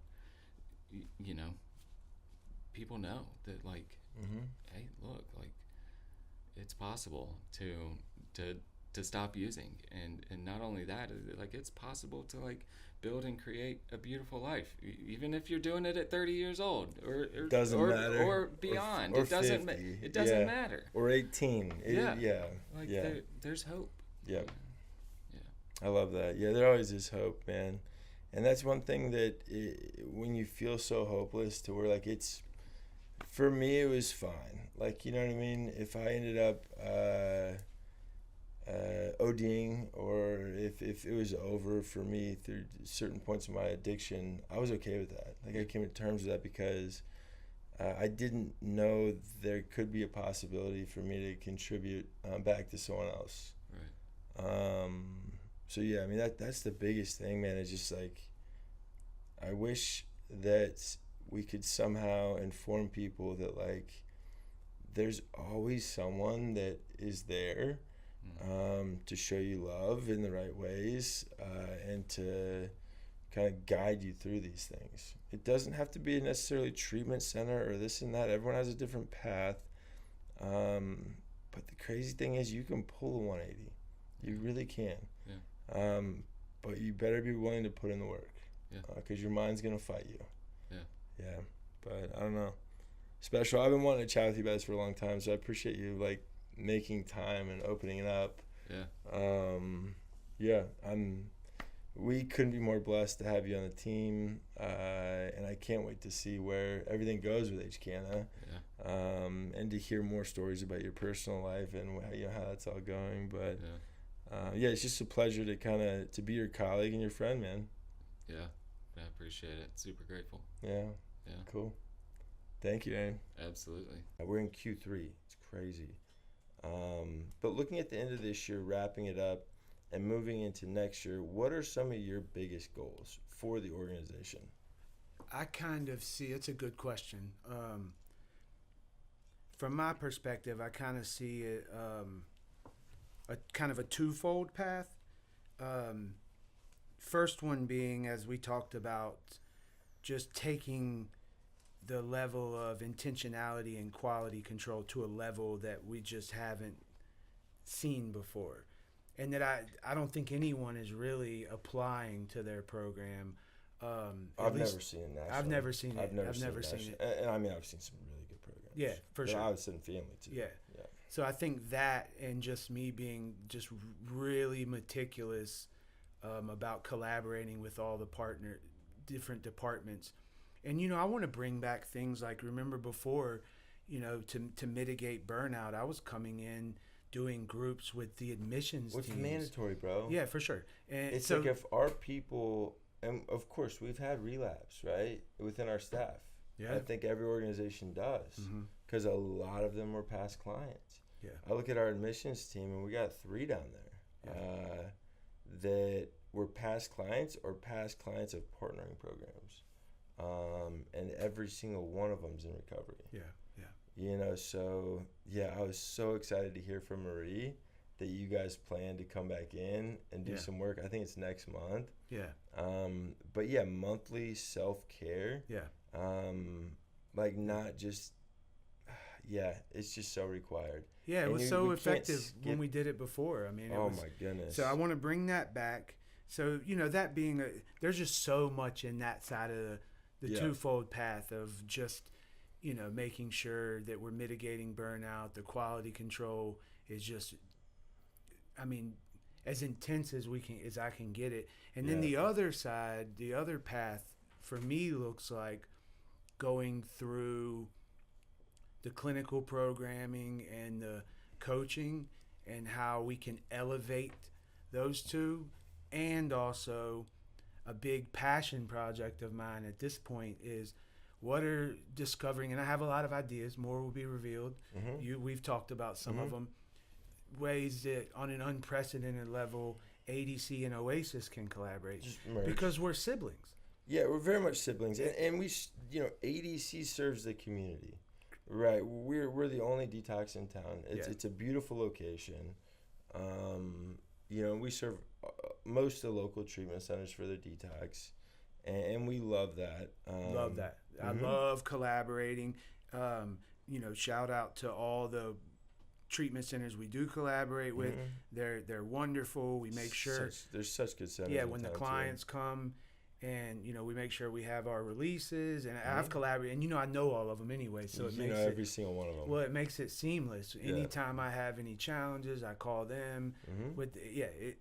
people know that, like, hey, look, like it's possible to stop using, and not only that, like it's possible to like build and create a beautiful life, even if you're doing it at 30 years old or doesn't matter, or beyond, or it doesn't 50. It doesn't matter, or 18. There's hope. Yeah. I love that. Yeah, there always is hope, man. And that's one thing that when you feel so hopeless to where, like, it's, for me, it was fine. Like, you know what I mean? If I ended up ODing, or if it was over for me through certain points of my addiction, I was okay with that. Like, I came to terms with that because I didn't know there could be a possibility for me to contribute back to someone else. Right. So yeah, I mean that's the biggest thing, man. It's just like, I wish that we could somehow inform people that, like, there's always someone that is there to show you love in the right ways, and to kind of guide you through these things. It doesn't have to be a necessarily treatment center or this and that. Everyone has a different path. But the crazy thing is, you can pull a 180. You really can. Yeah. But you better be willing to put in the work. Yeah. Because your mind's going to fight you. Yeah. Yeah. But I don't know. Special. I've been wanting to chat with you guys for a long time, so I appreciate you, like, making time and opening it up. Yeah. We couldn't be more blessed to have you on the team, and I can't wait to see where everything goes with HCANA, and to hear more stories about your personal life and how that's all going. But it's just a pleasure to be your colleague and your friend, man. Yeah, I appreciate it. Super grateful. Yeah. Cool. Thank you, Aaron. Absolutely. We're in Q3. It's crazy. But looking at the end of this year, wrapping it up, and moving into next year, what are some of your biggest goals for the organization? I kind of see, it's a good question. From my perspective, I kind of see it, a kind of a twofold path. First one being, as we talked about, just taking the level of intentionality and quality control to a level that we just haven't seen before. And that I don't think anyone is really applying to their program. I've never seen it nationally. I've never seen it. I've never seen it. And I mean, I've seen some really good programs. Yeah, for sure. I was in family too. Yeah. So I think that, and just me being just really meticulous about collaborating with all the different departments. And, I want to bring back things like, remember before, to mitigate burnout, I was coming in doing groups with the admissions What's teams. mandatory, bro? Yeah, for sure. And It's so like if our people, and of course we've had relapse, right, within our staff. yeah, I think every organization does, hmm because a lot of them were past clients. yeah, I look at our admissions team, and we got 3 down there that were past clients or past clients of partnering programs, and every single one of them's in recovery. yeah, yeah. You know, so yeah, I was so excited to hear from Marie that you guys plan to come back in and do Yeah. some work. I think it's next month. Yeah, But yeah, monthly self-care, yeah, like not just, yeah, it's just so required. yeah. It And was we so can't effective when skip- we did it before. I mean, it Oh was, my goodness. so I want to bring that back. So that being there's just so much in that side of the Yeah. twofold path of just making sure that we're mitigating burnout. The quality control is just, I mean, as intense as I can get it. And then Yeah. the other side, the other path for me looks like going through the clinical programming and the coaching and how we can elevate those two. And also a big passion project of mine at this point is what are discovering, and I have a lot of ideas, more will be revealed. Mhm. We've talked about some of them, ways that on an unprecedented level ADC and Oasis can collaborate Just merge. because we're siblings. Yeah, we're very much siblings, and we, ADC serves the community, right? We're the only detox in town. It's a beautiful location. We serve most of the local treatment centers for their detox, and we love that. Love that. I mhm. love collaborating. Shout out to all the treatment centers we do collaborate with. Mhm. They're wonderful. We make sure There's such good centers. yeah, in when the town, too. clients come and we make sure we have our releases, and I've Mhm. collaborated, and I know all of them anyway, so it you makes know it every single one of them. well, it makes it seamless. Yeah. Anytime I have any challenges, I call them. Mhm.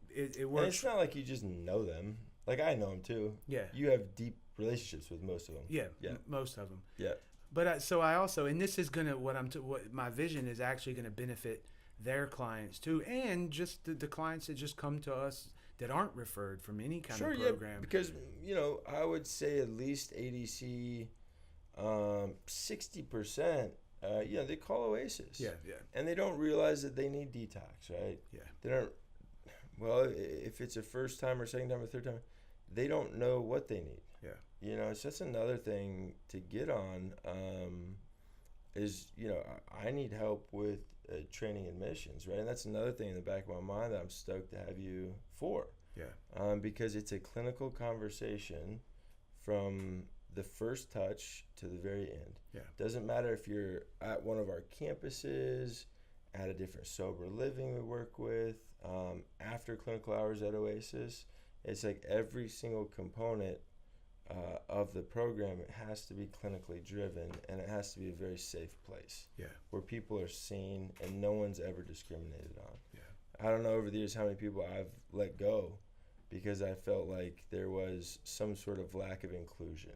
It And works. it's not like you just know them. Like I know them too. Yeah, You have deep relationships with most of them. yeah, Yeah. most of them. Yeah. But I also, and this is gonna what my vision is actually gonna benefit their clients too, and just the clients that just come to us that aren't referred from any kind Sure, of yeah, program. because I would say at least ADC, 60%. They call Oasis. Yeah, yeah, And they don't realize that they need detox, right? yeah, They don't. Well, if it's a first time or second time or third time, they don't know what they need. yeah, So that's another thing to get on. Is I need help with training admissions, right? And that's another thing in the back of my mind that I'm stoked to have you for. yeah, Because it's a clinical conversation from the first touch to the very end. Yeah. Doesn't matter if you're at one of our campuses, at a different sober living we work with, after clinical hours at Oasis. It's like every single component of the program, it has to be clinically driven, and it has to be a very safe place yeah, where people are seen and no one's ever discriminated on. yeah, I don't know over the years how many people I've let go because I felt like there was some sort of lack of inclusion.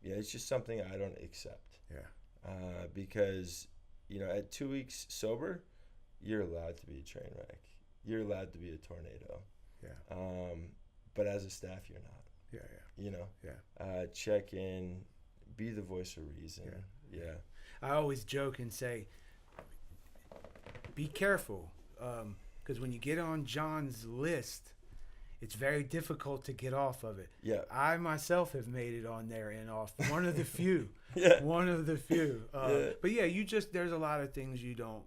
It's just something I don't accept. yeah, Because, at 2 weeks sober, you're allowed to be a train wreck. You're allowed to be a tornado. yeah, But as a staff, you're not. yeah, yeah. Check in, be the voice of reason. Yeah. I always joke and say, be careful, because when you get on John's list, it's very difficult to get off of it. Yeah. I myself have made it on there and off. One of the few. Yeah. One of the few. Yeah. But yeah, there's a lot of things you don't.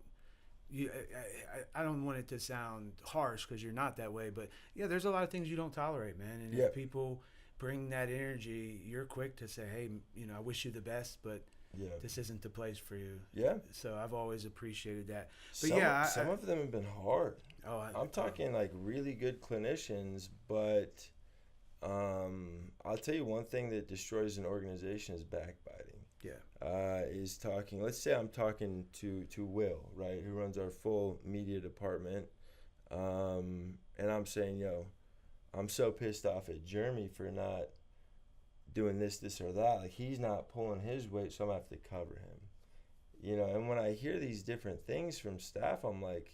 I don't want it to sound harsh because you're not that way, but yeah, there's a lot of things you don't tolerate, man. And Yeah. if people bring that energy, you're quick to say, hey, I wish you the best, but Yeah. this isn't the place for you. Yeah. So I've always appreciated that. But Some, yeah, some of them have been hard. I'm talking like really good clinicians, but I'll tell you one thing that destroys an organization is backbiting. Yeah. Is talking. Let's say I'm talking to Will, right, who runs our full media department, and I'm saying, I'm so pissed off at Jeremy for not doing this or that. Like he's not pulling his weight, so I'm gonna have to cover him. You know, and when I hear these different things from staff, I'm like,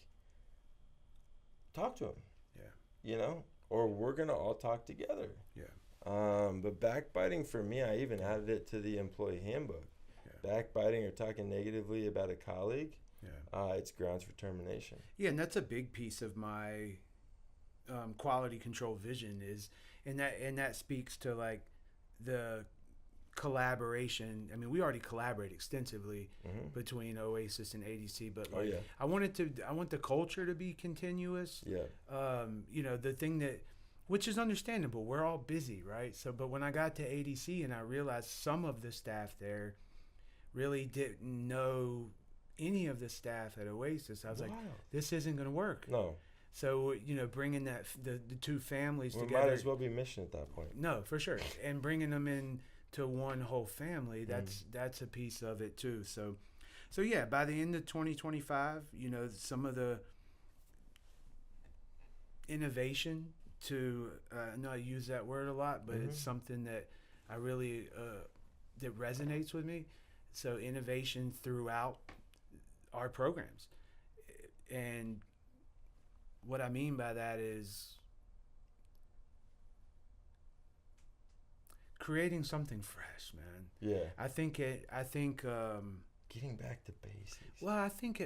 talk to them. Yeah. You know, or we're gonna all talk together. Yeah. But backbiting for me, I even added it to the employee handbook. Yeah. Backbiting or talking negatively about a colleague, Yeah. it's grounds for termination. Yeah, and that's a big piece of my quality control vision is, and that speaks to like the collaboration. I mean, we already collaborate extensively Mm-hmm. between Oasis and ADC, but Oh like, yeah, I want the culture to be continuous. yeah, You know, the thing that, which is understandable, we're all busy, right? So, but when I got to ADC and I realized some of the staff there really didn't know any of the staff at Oasis, I was like, Wow. this isn't going to work. No, So, you know, bringing that the two families we together. might as well be mission at that point. No, for sure, and bringing them in to one whole family. That's a piece of it too. So yeah, by the end of 2025, you know, some of the innovation to I know I use that word a lot, but it's something that I really that resonates with me. So innovation throughout our programs, and what I mean by that is creating something fresh, man. Yeah, I think getting back to basics. well, I think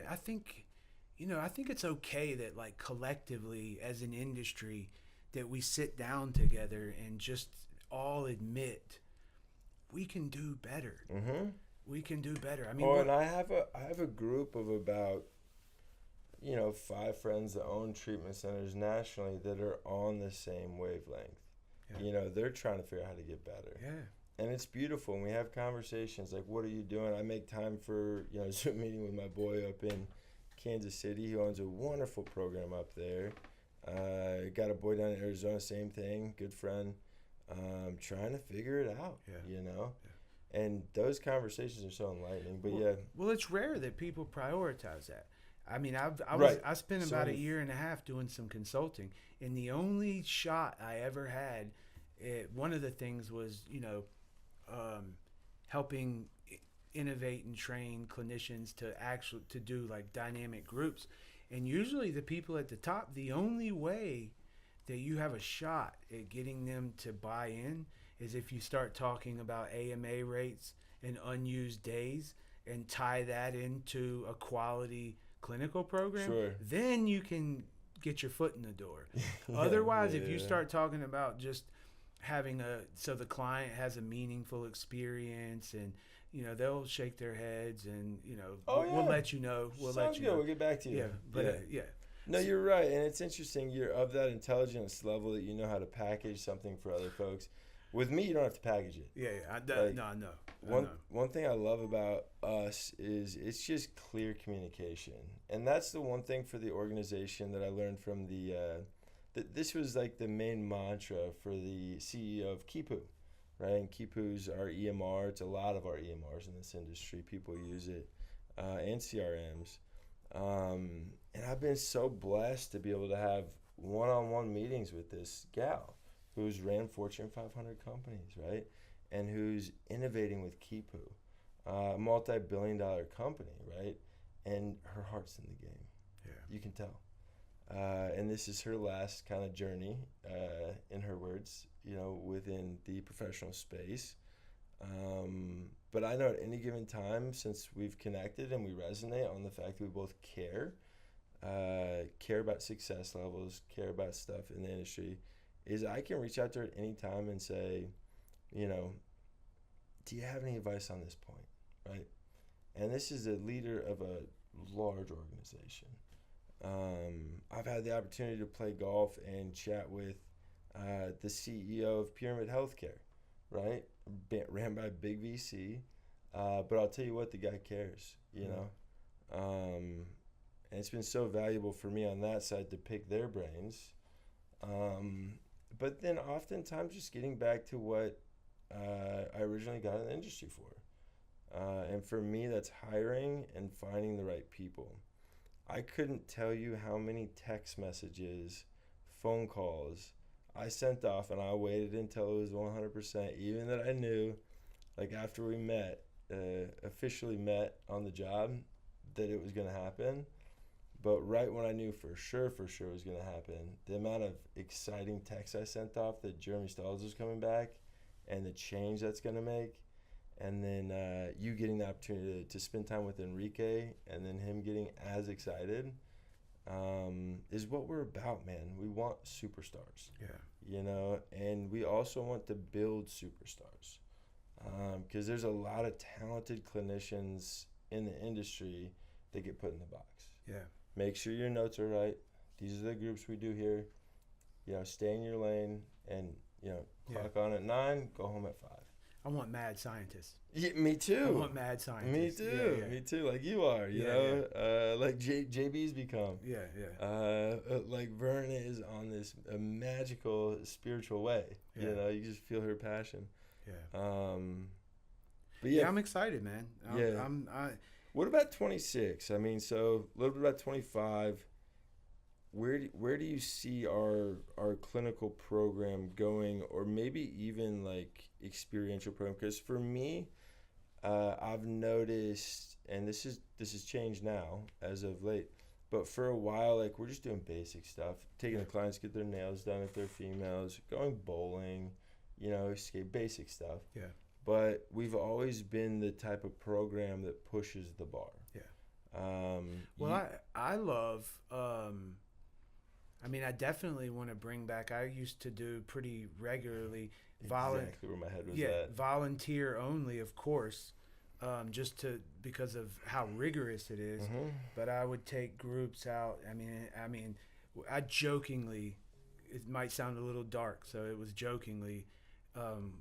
you know, I think it's okay that like collectively as an industry that we sit down together and just all admit we can do better. Mm-hmm. We can do better. I mean, Oh, and I have a group of about 5 friends that own treatment centers nationally that are on the same wavelength. Yeah. You know, they're trying to figure out how to get better. yeah, And it's beautiful. And we have conversations like, what are you doing? I make time for, a Zoom meeting with my boy up in Kansas City who owns a wonderful program up there. Got a boy down in Arizona, same thing, good friend. Trying to figure it out, And those conversations are so enlightening. But well, it's rare that people prioritize that. I mean, Right. I spent So about a if- year and a half doing some consulting, and the only shot I ever had, one of the things was, helping innovate and train clinicians to do like dynamic groups, and usually the people at the top, the only way that you have a shot at getting them to buy in is if you start talking about AMA rates and unused days and tie that into a quality clinical program. Sure. Then you can get your foot in the door. Otherwise, if you Yeah. start talking about just having so the client has a meaningful experience, and they'll shake their heads, and Oh, we'll yeah. let you know. We'll Sounds let you good. know. We'll get back to you. Yeah, but yeah. No, you're right, and it's interesting. You're of that intelligence level that you know how to package something for other folks. With me, you don't have to package it. Like, no, I know. One thing I love about us is it's just clear communication, and that's the one thing for the organization that I learned from this was like the main mantra for the CEO of Kipu, right? And Kipu's our EMR. It's a lot of our EMRs in this industry. People use it, and CRMs. And I've been so blessed to be able to have one-on-one meetings with this gal who's ran Fortune 500 companies, right? And who's innovating with Kipu, a multi-billion-dollar company, right? And her heart's in the game. Yeah. You can tell. And this is her last kind of journey, in her words, within the professional space. But I know at any given time, since we've connected and we resonate on the fact that we both care about success levels, care about stuff in the industry, is I can reach out to her at any time and say, do you have any advice on this point, right? And this is a leader of a large organization. I've had the opportunity to play golf and chat with the CEO of Pyramid Healthcare, right? Ran by a big VC, but I'll tell you what, the guy cares, and it's been so valuable for me on that side to pick their brains. But then oftentimes just getting back to what I originally got in the industry for. And for me, that's hiring and finding the right people. I couldn't tell you how many text messages, phone calls I sent off, and I waited until it was 100%, even that I knew, like after we met, officially met on the job that it was going to happen. But right when I knew for sure it was going to happen, the amount of exciting texts I sent off that Jeremy Stalls was coming back and the change that's going to make, and then you getting the opportunity to spend time with Enrique and then him getting as excited is what we're about, man. We want superstars. Yeah. You know, and we also want to build superstars because there's a lot of talented clinicians in the industry that get put in the box. Yeah. Make sure your notes are right. These are the groups we do here. You know, stay in your lane and, you know, clock on at 9, go home at 5. I want mad scientists. Yeah, me too. I want mad scientists. Me too. Yeah, yeah. Me too. Like you are, you know, like JB's become. Yeah, yeah. Like Vern is on this magical spiritual way. Yeah. You know, you just feel her passion. Yeah. But Yeah, yeah, I'm excited, man. what about 26? I mean, so a little bit about 25. Where do you see our clinical program going, or maybe even like experiential program? Because for me, I've noticed, and this is changed now as of late, but for a while, like we're just doing basic stuff, taking the clients get their nails done if they're females, going bowling, you know, skate, basic stuff. Yeah. But we've always been the type of program that pushes the bar. Yeah. Well, I love. I mean, I definitely want to bring back. I used to do pretty regularly. Exactly where my head was Yeah, at. volunteer only, of course, because of how rigorous it is. Mm-hmm. But I would take groups out. I mean, I jokingly, it might sound a little dark, so it was jokingly.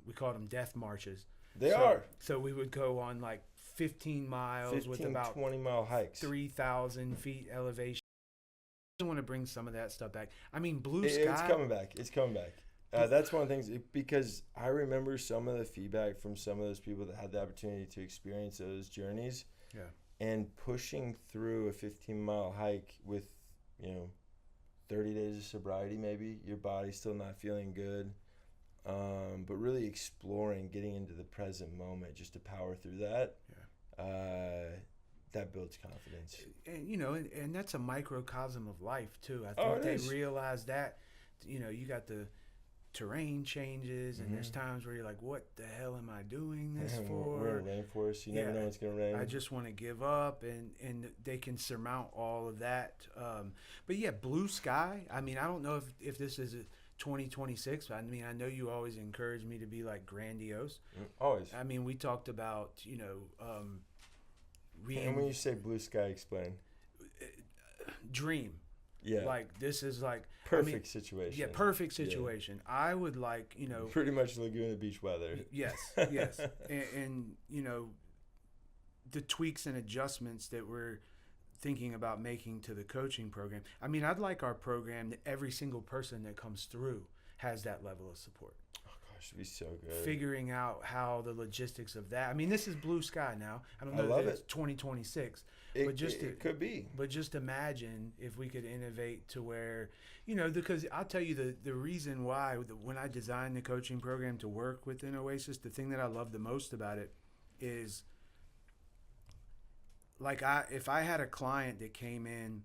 We called them death marches. They are. So we would go on like 15 miles with about 20-mile hikes. 3,000 feet elevation. I want to bring some of that stuff back. I mean, Blue It's Sky. coming back. It's coming back. That's one of the things, because I remember some of the feedback from some of those people that had the opportunity to experience those journeys. Yeah. And pushing through a 15-mile hike with, you know, 30 days of sobriety maybe, your body's still not feeling good, but really exploring, getting into the present moment just to power through that. Yeah. That builds confidence. And you know, and that's a microcosm of life too. I think they realize that, you know, you got the terrain changes, and there's times where you're like, what the hell am I doing this for? We're in a rainforest. You never know when it's going to rain. I just want to give up, and they can surmount all of that. But yeah, Blue Sky. I mean, I don't know if this is 2026. I mean, I know you always encourage me to be like grandiose. Always. I mean, we talked about, you know, and when you say blue sky, explain. Dream. Yeah. Like, this is like Perfect situation. Yeah, perfect situation. Yeah. I would like, you know, pretty much Laguna Beach weather. Yes, yes. And you know, the tweaks and adjustments that we're thinking about making to the coaching program. I mean, I'd like our program that every single person that comes through has that level of support. Should be so good. Figuring out how the logistics of that. I mean, this is Blue Sky now. I don't know if it's 2026, but it could be. But just imagine if we could innovate to where, you know, because I'll tell you the reason why when I designed the coaching program to work within Oasis, the thing that I love the most about it is, like, if I had a client that came in,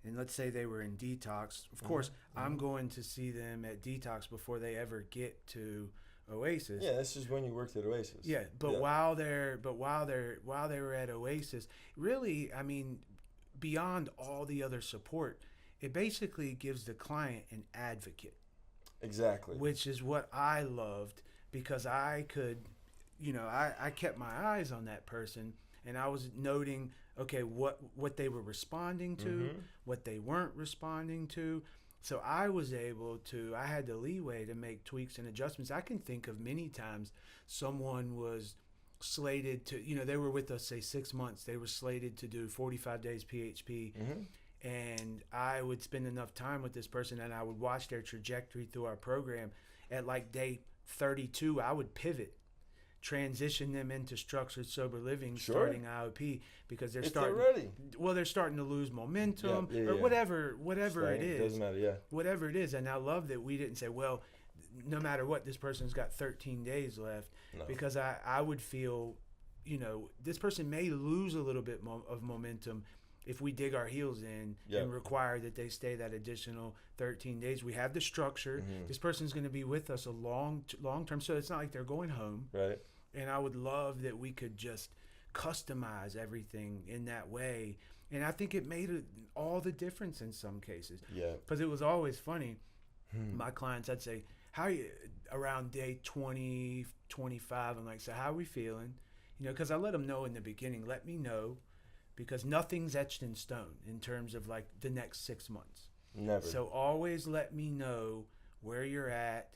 and let's say they were in detox, of course, I'm going to see them at detox before they ever get to Oasis. Yeah, this is when you worked at Oasis. Yeah, but while they were at Oasis, really, I mean, beyond all the other support, it basically gives the client an advocate. Exactly. Which is what I loved, because I could, you know, I kept my eyes on that person, and I was noting, okay, what they were responding to, what they weren't responding to. So I was able to, I had the leeway to make tweaks and adjustments. I can think of many times someone was slated to, you know, they were with us, say, 6 months. They were slated to do 45 days PHP. And I would spend enough time with this person, and I would watch their trajectory through our program. At like day 32, I would pivot, transition them into structured sober living, starting IOP, because they're starting to lose momentum, or whatever it is. Doesn't matter, whatever it is. And I love that we didn't say, well, no matter what, this person's got 13 days left. No. Because I would feel, this person may lose a little bit of momentum if we dig our heels in Yep. and require that they stay that additional 13 days. We have the structure. Mhm. This person's going to be with us a long term, so it's not like they're going home. Right. And I would love that we could just customize everything in that way. And I think it made all the difference in some cases. Yeah. Because it was always funny. My clients, I'd say, how are you around day 20, 25? I'm like, so how are we feeling? Because I let them know in the beginning, let me know, because nothing's etched in stone in terms of like the next 6 months. Never. So always let me know where you're at.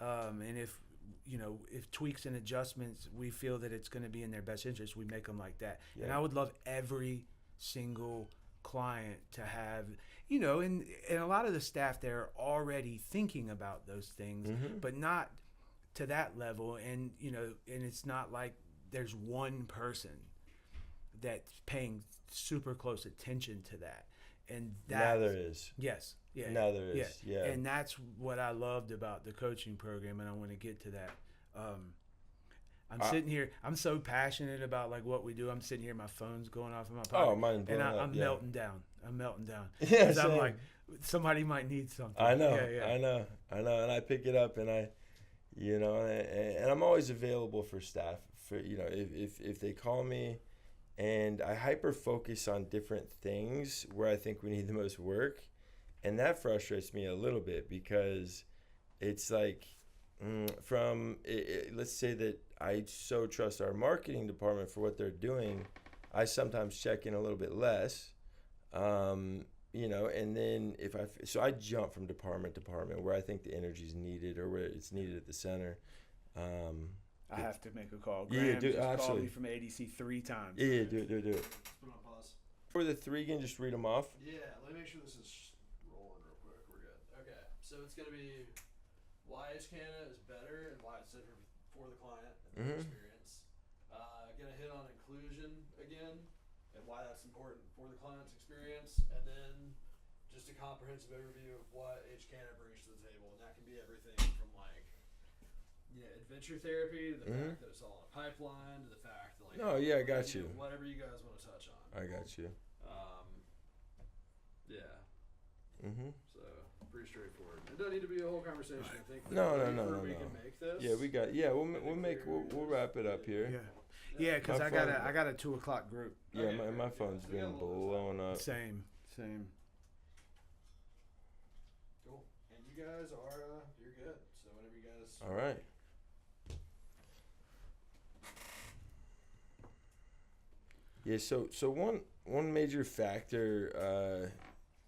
And if tweaks and adjustments, we feel that it's going to be in their best interest, we make them like that. Yeah. And I would love every single client to have, and a lot of the staff there are already thinking about those things, Mhm. but not to that level. And, and it's not like there's one person that's paying super close attention to that. And Now that, there is. yes. Yeah. Now there is. Yeah. And that's what I loved about the coaching program, and I want to get to that. I'm sitting here. I'm so passionate about like what we do. I'm sitting here. My phone's going off in my pocket. Oh, mine's blowing and up, I'm yeah. melting down. I'm melting down. Yeah, Because I'm same. like, somebody might need something. I know, Yeah, yeah. I know, and I pick it up, and and I'm always available for staff. For if they call me, and I hyper focus on different things where I think we need the most work, and that frustrates me a little bit because it's like let's say that I so trust our marketing department for what they're doing, I sometimes check in a little bit less. And then I jump from department to department where I think the energy is needed or where it's needed at the center. I have to make a call. Yeah, Graham dude, just called absolutely. me from ADC 3 times. Yeah, do it. Put on pause. For the three again, just read them off. Yeah, let me make sure this is rolling real quick. We're good. Okay, so it's gonna be why HCANA is better and why it's better for the client and their experience. Gonna hit on inclusion again and why that's important for the client's experience, and then just a comprehensive overview of what HCANA brings to the table, and that can be everything from like adventure therapy to the fact that it's all in a pipeline to the fact that like No, yeah, I got you. whatever you guys want to touch on. I got you. Yeah. Mm-hmm. So pretty straightforward. It doesn't need to be a whole conversation. I think. No. We can make this. Yeah, we'll wrap it up here. Yeah, because My I got phone- a 2 o'clock group. Yeah, Okay, my great. phone's So we got been a little bit of blowing up. Same. Cool. And you guys are you're good. So whenever you guys. All right. Yeah, so one major factor,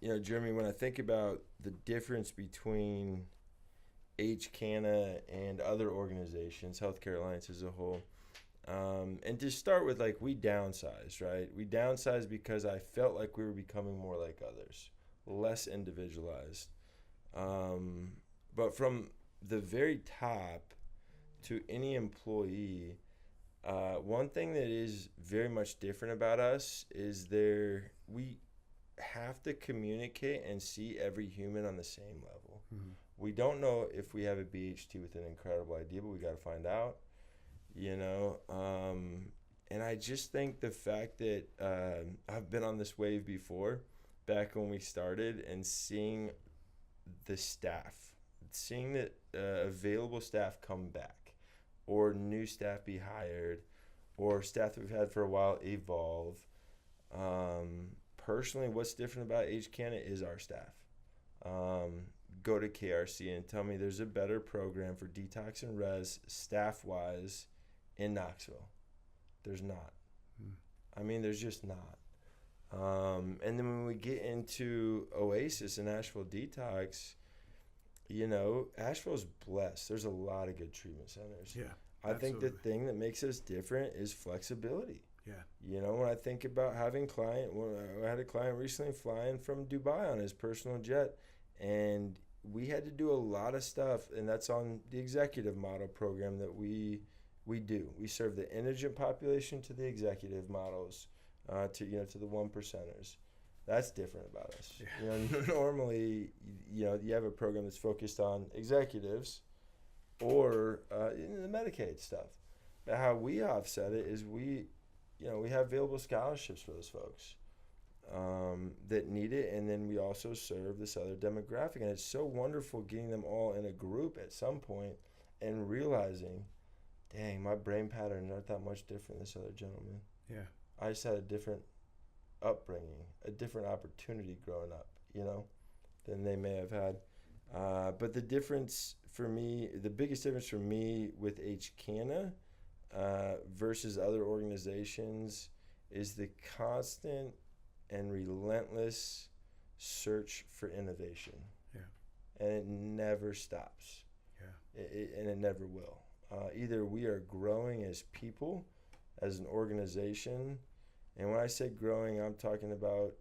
Jeremy, when I think about the difference between HCANA and other organizations, Healthcare Alliance as a whole, and to start with, like, we downsized, right? We downsized because I felt like we were becoming more like others, less individualized. But from the very top to any employee, one thing that is very much different about us is we have to communicate and see every human on the same level. Mm-hmm. We don't know if we have a BHT with an incredible idea, but we got to find out, and I just think the fact that I've been on this wave before, back when we started, and seeing the staff, seeing that available staff come back, or new staff be hired, or staff that we've had for a while evolve. Personally, what's different about HCANA is our staff. Go to KRC and tell me there's a better program for detox and res staff-wise in Knoxville. There's not. I mean, there's just not. And then when we get into Oasis and Asheville Detox, Asheville's blessed. There's a lot of good treatment centers. Yeah. I think the absolutely. thing that makes us different is flexibility. Yeah. When I think about having I had a client recently flying from Dubai on his personal jet, and we had to do a lot of stuff, and that's on the executive model program that we do. We serve the indigent population to the executive models, to the 1%ers. That's different about us. Yeah. Normally, you have a program that's focused on executives or the Medicaid stuff. how we offset it is we have available scholarships for those folks that need it, and then we also serve this other demographic, and it's so wonderful getting them all in a group at some point and realizing, dang, my brain patterns aren't that much different than this other gentleman. Yeah. I just had a different upbringing, a different opportunity growing up, than they may have had. But the difference for me, the biggest difference for me with HCANA versus other organizations is the constant and relentless search for innovation. Yeah. And it never stops. Yeah. And it never will. Either we are growing as people, as an organization, and when I say growing, I'm talking about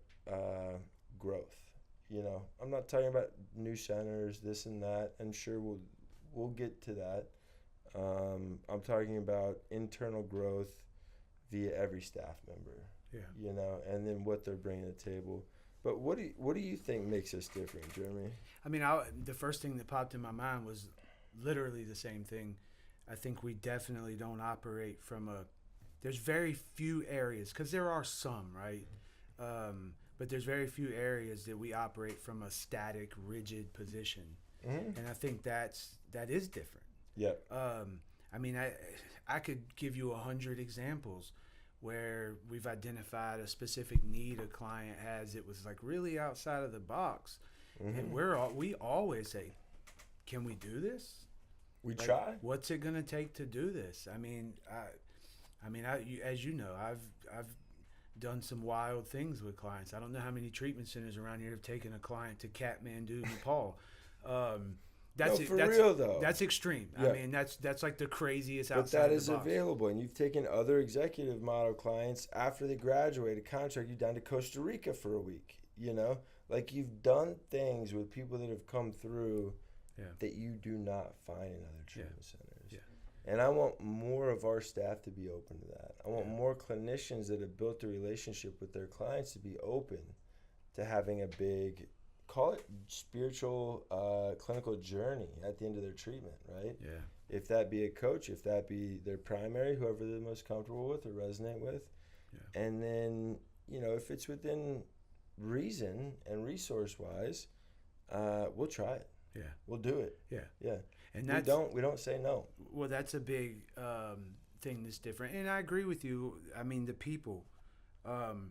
growth. I'm not talking about new centers, this and that, and sure we'll get to that. I'm talking about internal growth via every staff member. Yeah. And then what they're bringing to the table. But what do you think makes us different, Jeremy? I mean, the first thing that popped in my mind was literally the same thing. I think we definitely don't operate from there's very few areas, because there are some, right? But there's very few areas that we operate from a static, rigid position. Mm-hmm. And I think that is different. Yep. I mean, I could give you 100 examples where we've identified a specific need a client has that was like really outside of the box. Mm-hmm. And we always say, can we do this? We Like, try. What's it gonna take to do this? I mean, as you know, I've done some wild things with clients. I don't know how many treatment centers around here have taken a client to Kathmandu, Nepal. That's real though. That's extreme. Yeah. I mean, that's like the craziest But outside that the is box. available, and you've taken other executive model clients after they graduate a contract you down to Costa Rica for a week. Like you've done things with people that have come through that you do not find in other treatment centers. Yeah. And I want more of our staff to be open to that. I want Yeah. more clinicians that have built a relationship with their clients to be open to having a big, call it spiritual, clinical journey at the end of their treatment, right? Yeah. If that be a coach, if that be their primary, whoever they're most comfortable with or resonate with. Yeah. And then, if it's within reason and resource-wise, we'll try it. Yeah. We'll do it. Yeah. Yeah. And We don't say no. Well, that's a big thing that's different. And I agree with you. I mean, the people. And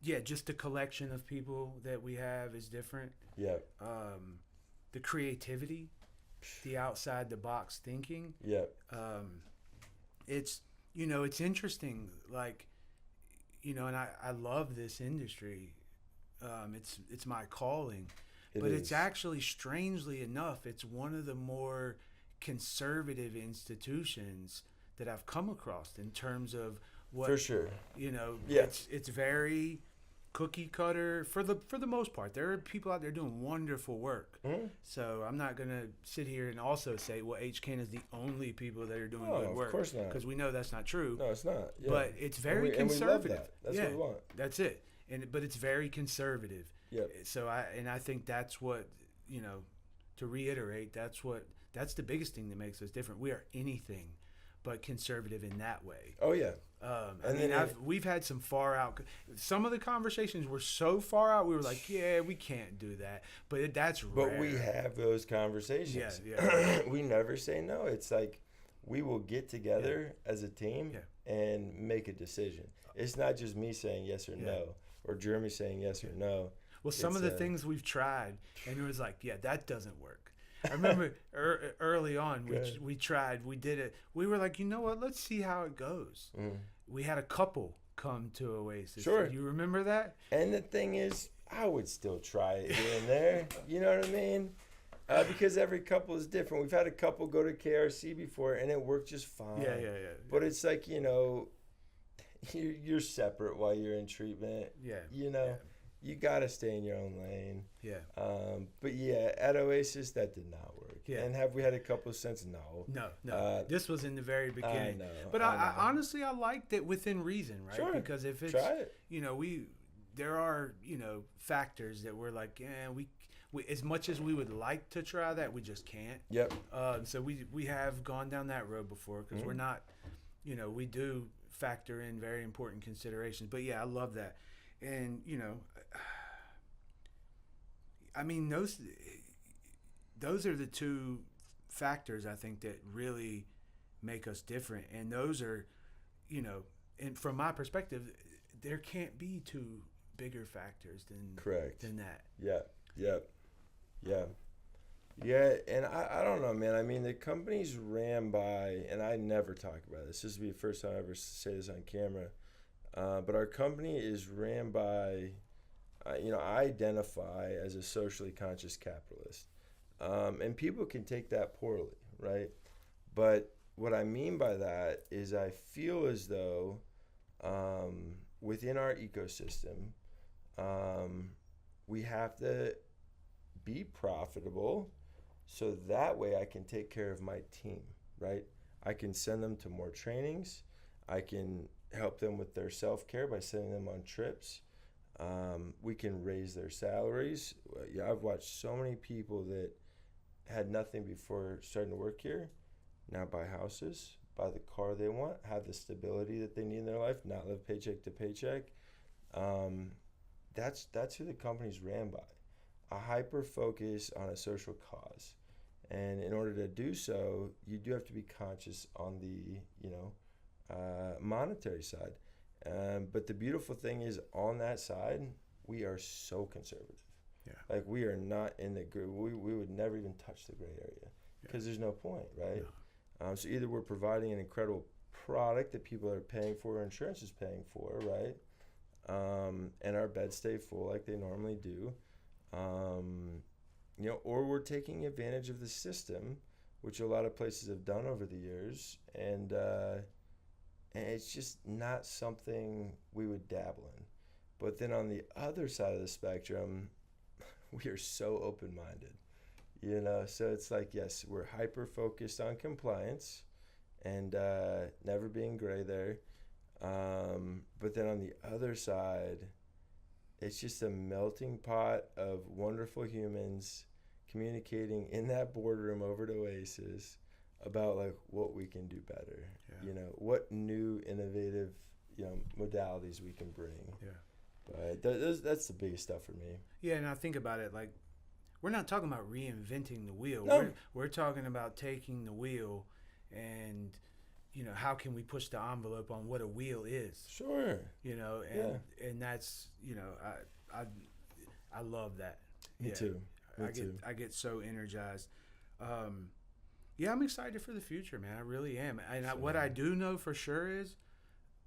yeah, just the collection of people that we have is different. Yeah. The creativity, the outside the box thinking. Yeah. It's interesting, like, and I love this industry. It's my calling. But it's actually, strangely enough, it's one of the more conservative institutions that I've come across in terms of what, for sure. Yeah. It's very cookie cutter for the most part. There are people out there doing wonderful work. Mm-hmm. So I'm not going to sit here and also say, well, HCAN is the only people that are doing good work. Of course not. Because we know that's not true. No, it's not. Yeah. But it's very and we love conservative. that. That's what we want. That's it. But it's very conservative. Yep. So I think that's what, to reiterate, that's the biggest thing that makes us different. We are anything but conservative in that way. Oh yeah. We've had some some of the conversations were so far out, we were like, yeah, we can't do that. But that's rare. But we have those conversations. Yeah. We never say no. It's like we will get together as a team and make a decision. It's not just me saying yes or no, or Jeremy saying yes or no. Well, some of the things we've tried, and it was like, yeah, that doesn't work. I remember early on, we tried, we did it. We were like, you know what? Let's see how it goes. Mm. We had a couple come to Oasis. Sure. You remember that? And the thing is, I would still try it here and there. You know what I mean? Because every couple is different. We've had a couple go to KRC before, and it worked just fine. Yeah. But it's like, you're separate while you're in treatment. Yeah. You got to stay in your own lane. Yeah. But yeah, at Oasis, that did not work. Yeah. And have we had a couple since? No. No. This was in the very beginning. I know. But I honestly, I liked it within reason, right? Sure. Because if it's, Try it. there are, factors that we're like, we as much as we would like to try that, we just can't. Yep. So we have gone down that road before because we're not, we do factor in very important considerations. But yeah, I love that, and I mean those are the two factors I think that really make us different, and those are, and from my perspective, there can't be two bigger factors Correct. than that. Yeah. And I don't know, man. I mean, the company's ran by, and I never talk about this. This will be the first time I ever say this on camera. But our company is ran by, I identify as a socially conscious capitalist. And people can take that poorly, right? But what I mean by that is I feel as though within our ecosystem, we have to be profitable so that way I can take care of my team, right? I can send them to more trainings. I can help them with their self-care by sending them on trips. We can raise their salaries. Yeah, I've watched so many people that had nothing before starting to work here now buy houses, buy the car they want, have the stability that they need in their life, not live paycheck to paycheck. That's who the company's ran by. A hyper focus on a social cause. And in order to do so, you do have to be conscious on the, monetary side. But the beautiful thing is on that side, we are so conservative. Yeah. Like we are not in the gray. We would never even touch the gray area because there's no point, right? No. So either we're providing an incredible product that people are paying for, or insurance is paying for, right? And our beds stay full like they normally do. Or we're taking advantage of the system, which a lot of places have done over the years, and it's just not something we would dabble in. But then on the other side of the spectrum, we are so open-minded, so it's like, yes, we're hyper-focused on compliance and never being gray there. But then on the other side, it's just a melting pot of wonderful humans communicating in that boardroom over at Oasis about like what we can do better. Yeah. What new innovative modalities we can bring. Yeah. But that's the biggest stuff for me. Yeah, and I think about it like we're not talking about reinventing the wheel. No. We're talking about taking the wheel and how can we push the envelope on what a wheel is? Sure. And that's I love that. Me too. I get so energized. I'm excited for the future, man. I really am. And what I do know for sure is,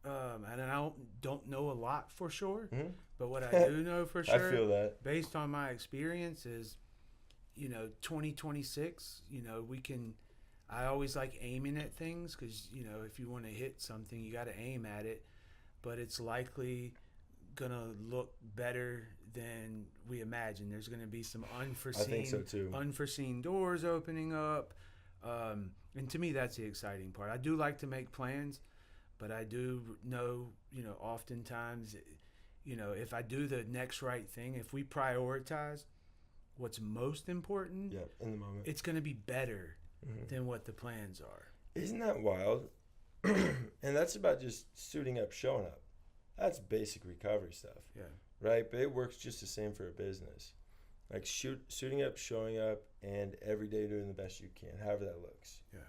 and I don't know a lot for sure, but what I do know for sure, I feel that based on my experience is, 2026. We can. I always like aiming at things because if you want to hit something, you got to aim at it. But it's likely gonna look better than we imagine. There's gonna be some unforeseen, I think so too. Unforeseen doors opening up, and to me, that's the exciting part. I do like to make plans, but I do know, oftentimes, if I do the next right thing, if we prioritize what's most important, in the moment, it's gonna be better than what the plans are. Isn't that wild? And that's about just suiting up, showing up. That's basic recovery stuff. Yeah. Right? But it works just the same for a business. Like suiting up, showing up, and every day doing the best you can, however that looks. Yeah.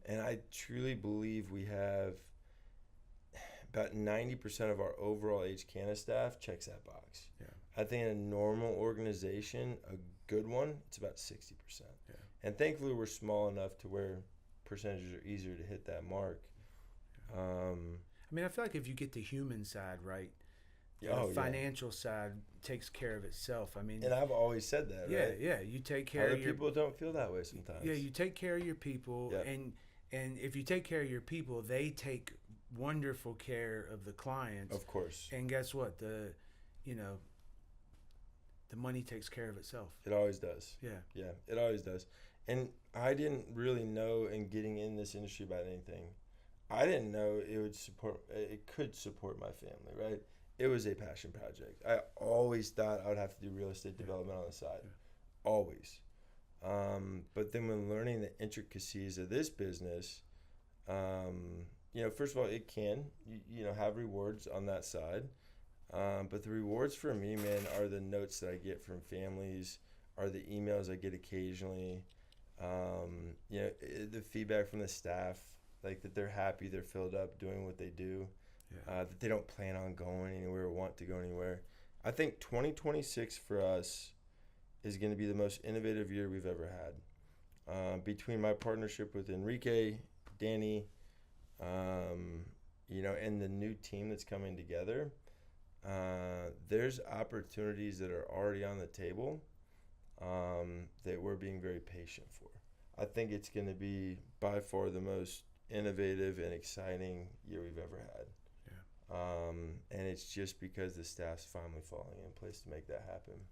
And I truly believe we have about 90% of our overall HCANA staff checks that box. Yeah. I think in a normal organization, a good one, it's about 60%. Yeah. And thankfully, we're small enough to where percentages are easier to hit that mark. I mean, I feel like if you get the human side right, the financial side takes care of itself. I mean, and I've always said that. Yeah, right? yeah. You take care Other of your people don't feel that way sometimes. Yeah, you take care of your people, Yep. and if you take care of your people, they take wonderful care of the clients. Of course. And guess what? The money takes care of itself. It always does. Yeah. Yeah, it always does. And I didn't really know in getting in this industry about anything. I didn't know it could support my family, right? it was a passion project. I always thought I would have to do real estate development on the side, always. But then when learning the intricacies of this business, first of all, it can have rewards on that side. But the rewards for me, man, are the notes that I get from families, are the emails I get occasionally, the feedback from the staff, like that they're happy, they're filled up doing what they do, that they don't plan on going anywhere or want to go anywhere. I think 2026 for us is going to be the most innovative year we've ever had. Between my partnership with Enrique, Danny, and the new team that's coming together, there's opportunities that are already on the table that we're being very patient for. I think it's going to be by far the most innovative and exciting year we've ever had. And it's just because the staff's finally falling in place to make that happen.